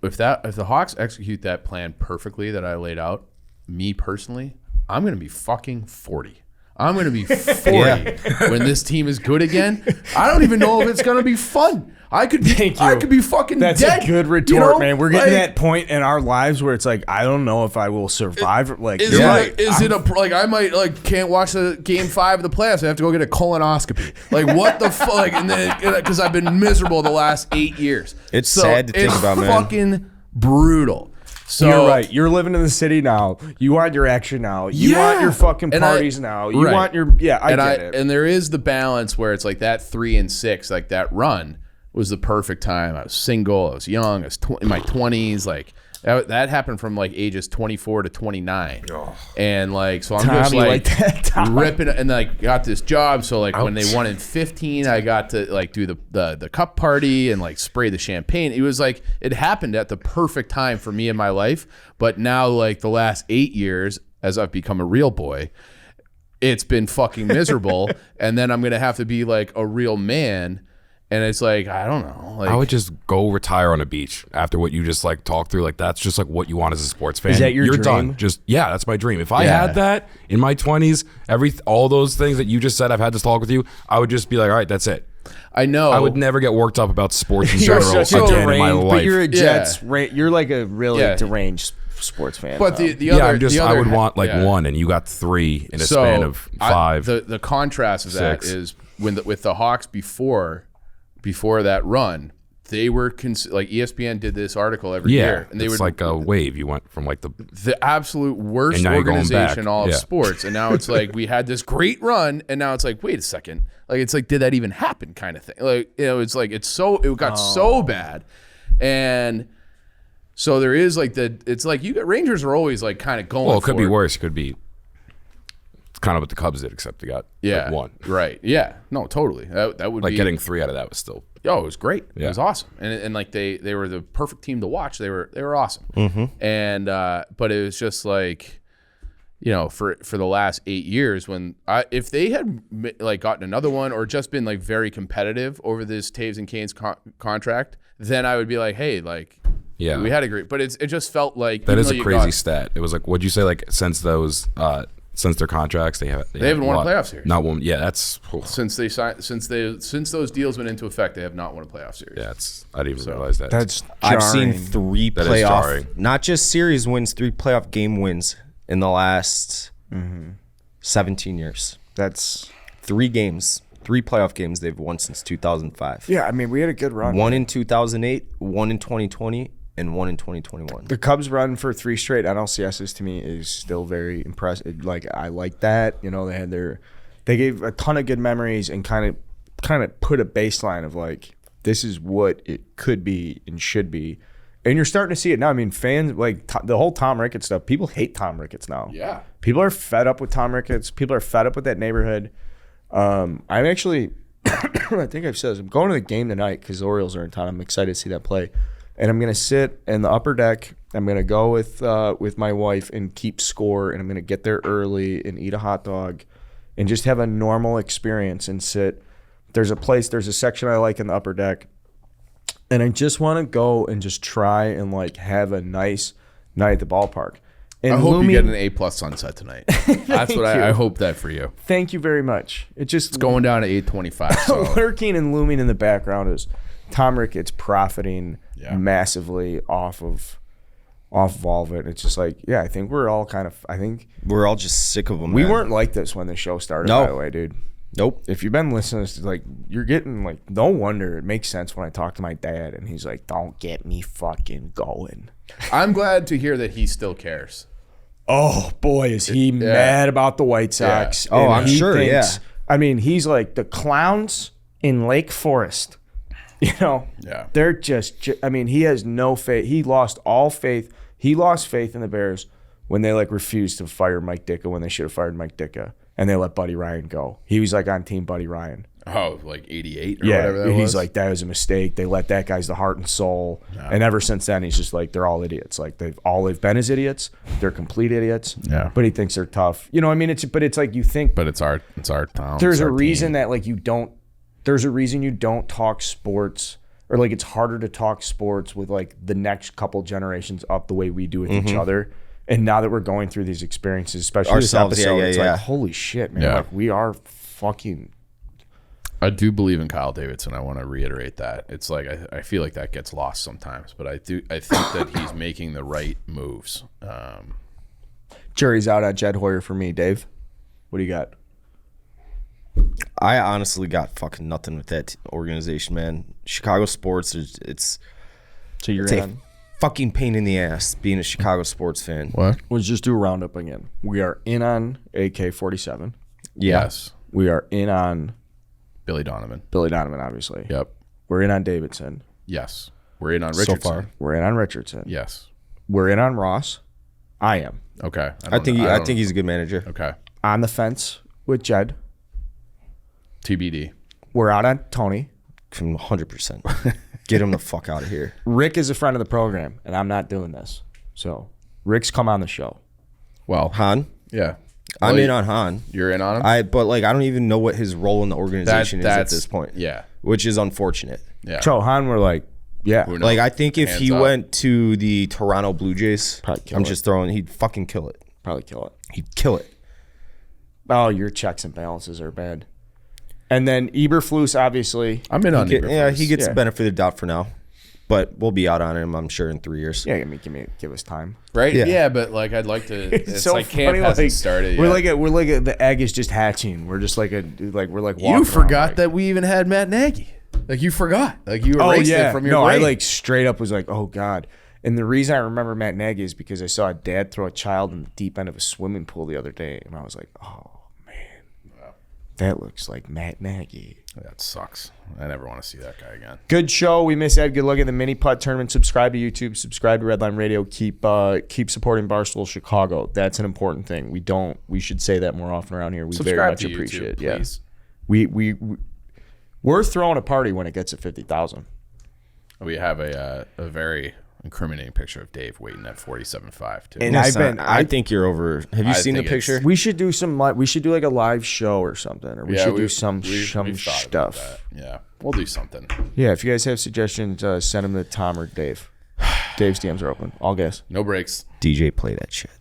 If the Hawks execute that plan perfectly that I laid out, me personally, I'm going to be fucking 40. I'm going to be 40 when this team is good again. I don't even know if it's going to be fun. I could be fucking That's dead. That's a good retort, man. We're getting to that point in our lives where it's like, I don't know if I will survive. You're right. I might can't watch the game 5 of the playoffs. I have to go get a colonoscopy. Like what the fuck? And then because I've been miserable the last 8 years. It's sad to think about, man. It's fucking brutal. So you're right. You're living in the city now. You want your action now. You want your fucking parties now. You want your I get it. And there is the balance where it's like that 3 and 6, like that run was the perfect time. I was single. I was young. I was in my 20s. Like that happened from like ages 24 to 29. And like so I'm just like ripping and like got this job. So like when they won in 15, I got to like do the cup party and like spray the champagne. It was like it happened at the perfect time for me in my life. But now like the last 8 years, as I've become a real boy, it's been fucking miserable. And then I'm gonna have to be like a real man. And it's like, I don't know. Like, I would just go retire on a beach after what you just like talked through. Like that's just like what you want as a sports fan. Is that your You're dream? Done. Just that's my dream. If I had that in my 20s, all those things that you just said, I've had this talk with you, I would just be like, all right, that's it. I know. I would never get worked up about sports in You're general such a again in my deranged, life. but you're a Jets. You're like a really Yeah. deranged sports fan. But though. the other, I'm just. the I other, would want like yeah. one, and you got 3 in a span of 5. The contrast of that 6. is with the Hawks before that run, they were like ESPN did this article every year, and they it's would like a wave. You went from like the absolute worst And now you're going back. organization in all of Yeah. sports, and now it's like we had this great run, and now it's like, wait a second, like it's like, did that even happen, kind of thing? Like, you know, it's like it got so bad, and so there is like it's like you got Rangers are always like kind of going. well, it could for be worse. It could be kind of what the Cubs did, except they got like 1. right, yeah, no, totally. That would Like be getting 3 out of that was still. Oh, it was great. It Yeah. was awesome, and like they were the perfect team to watch. They were awesome, and but it was just like, you know, for the last 8 years, when if they had like gotten another one or just been like very competitive over this Taves and Kane's contract, then I would be like, hey, like, Yeah. we had a great. But it just felt like That even is though a you crazy got- stat. It was like, what'd you say? Like since their contracts, they haven't won a playoff series. Not one. Yeah, that's. since those deals went into effect, they have not won a playoff series. Yeah, I didn't even realize that. that's I've seen jarring. 3 That is playoff, jarring. not just series wins, 3 playoff game wins in the last 17 years. That's 3 games, 3 playoff games they've won since 2005. yeah. I mean, we had a good run. 1 in 2008, 1 in 2020, and 1 in 2021. The Cubs run for 3 straight NLCSs to me is still very impressive. Like I like that. You know, they gave a ton of good memories and kind of put a baseline of like this is what it could be and should be. And you're starting to see it now. I mean, fans like the whole Tom Ricketts stuff. People hate Tom Ricketts now. Yeah. People are fed up with Tom Ricketts. People are fed up with that neighborhood. I'm actually, I think I've said this. I'm going to the game tonight because the Orioles are in town. I'm excited to see that play. And I'm going to sit in the upper deck. I'm going to go with my wife and keep score. And I'm going to get there early and eat a hot dog and just have a normal experience and sit. There's a section I like in the upper deck. And I just want to go and just try and like have a nice night at the ballpark. And I hope Lumi, you get an A+ sunset tonight. That's what I hope that for you. Thank you very much. It's Going down to 825. So. lurking and looming in the background is Tom Ricketts profiting Yeah. massively off of all of it. It's just like, yeah, I think we're all We're all just sick of them. we man. weren't like this when the show started, No. by the way, dude. Nope. If you've been listening to this, like, you're getting like, no wonder it makes sense when I talk to my dad and he's like, don't get me fucking going. I'm glad to hear that he still cares. Oh boy, is he mad about the White Sox? Yeah. Oh, And I'm he sure, yeah. I mean, he's like the clowns in Lake Forest. You know, Yeah. they're just. I mean, he has no faith. He lost all faith. He lost faith in the Bears when they like refused to fire Mike Ditka when they should have fired Mike Ditka, and they let Buddy Ryan go. He was like on Team Buddy Ryan. Oh, like 88 or whatever that he's was? like, that was a mistake. They let that guy's the heart and soul. And ever since then, he's just like, they're all idiots. Like they've been as idiots. They're complete idiots. Yeah. But he thinks they're tough. You know, I mean, it's like you think But it's our town. there's it's a our reason team. that like there's a reason you don't talk sports, or like it's harder to talk sports with like the next couple generations up the way we do with each other. And now that we're going through these experiences, especially Ourselves, this episode, yeah, it's yeah. like, holy shit, man. Yeah. Like we are fucking. I do believe in Kyle Davidson. I want to reiterate that. It's like I feel like that gets lost sometimes, but I think that he's making the right moves. Jury's out on Jed Hoyer for me, Dave. What do you got? I honestly got fucking nothing with that organization, man. Chicago sports, it's So you're a in. fucking pain in the ass being a Chicago sports fan. What? Let's just do a roundup again. We are in on AK-47. Yeah. Yes. We are in on Billy Donovan. Billy Donovan, obviously. Yep. We're in on Davidson. Yes. We're in on Richardson. So far. We're in on Richardson. Yes. We're in on Ross. I am. Okay. I think he's a good manager. Okay. On the fence with Jed. TBD. We're out on Tony. 100%. Get him the fuck out of here. Rick is a friend of the program, and I'm not doing this. So Rick's come on the show. Well, Han, yeah. I'm Well, in on Han. You're in on him? But like I don't even know what his role in the organization is at that's- this point. yeah. Which is unfortunate. Yeah. So Han, we're like, yeah. Who knows? Like I think if Hands he up. went to the Toronto Blue Jays, Probably kill I'm it. just throwing, he'd fucking kill it. Probably kill it. He'd kill it. Oh, your checks and balances are bad. And then Eberflus, obviously. I'm in on Eberflus. He gets Yeah. the benefit of the doubt for now, but we'll be out on him, I'm sure, in 3 years. Yeah, give us time. Right? Yeah. Yeah. But like I'd like to. It's so like camp funny, hasn't started yet. We're like the egg is just hatching. We're just like we're like walking You forgot around, that we even had Matt Nagy. Like you forgot. Like you Oh erased yeah, it from your no, brain. I like straight up was like, oh god. And the reason I remember Matt Nagy is because I saw a dad throw a child in the deep end of a swimming pool the other day, and I was like, oh man, that looks like Matt Nagy. That sucks. I never want to see that guy again. Good show. We miss Ed. Good luck at the mini putt tournament. Subscribe to YouTube. Subscribe to Redline Radio. Keep supporting Barstool Chicago. That's an important thing. We should say that more often around here. We very Subscribe much to appreciate YouTube, it. Yeah. please. We're throwing a party when it gets to 50,000. We have a very incriminating picture of Dave waiting at 47.5 too. And I think you're over. Have you I seen the think it's- picture? We should do like a live show or something, or we should do some we've thought about stuff. that. Yeah, we'll do something. Yeah, if you guys have suggestions, send them to Tom or Dave. Dave's DMs are open. All gas. No breaks. DJ, play that shit.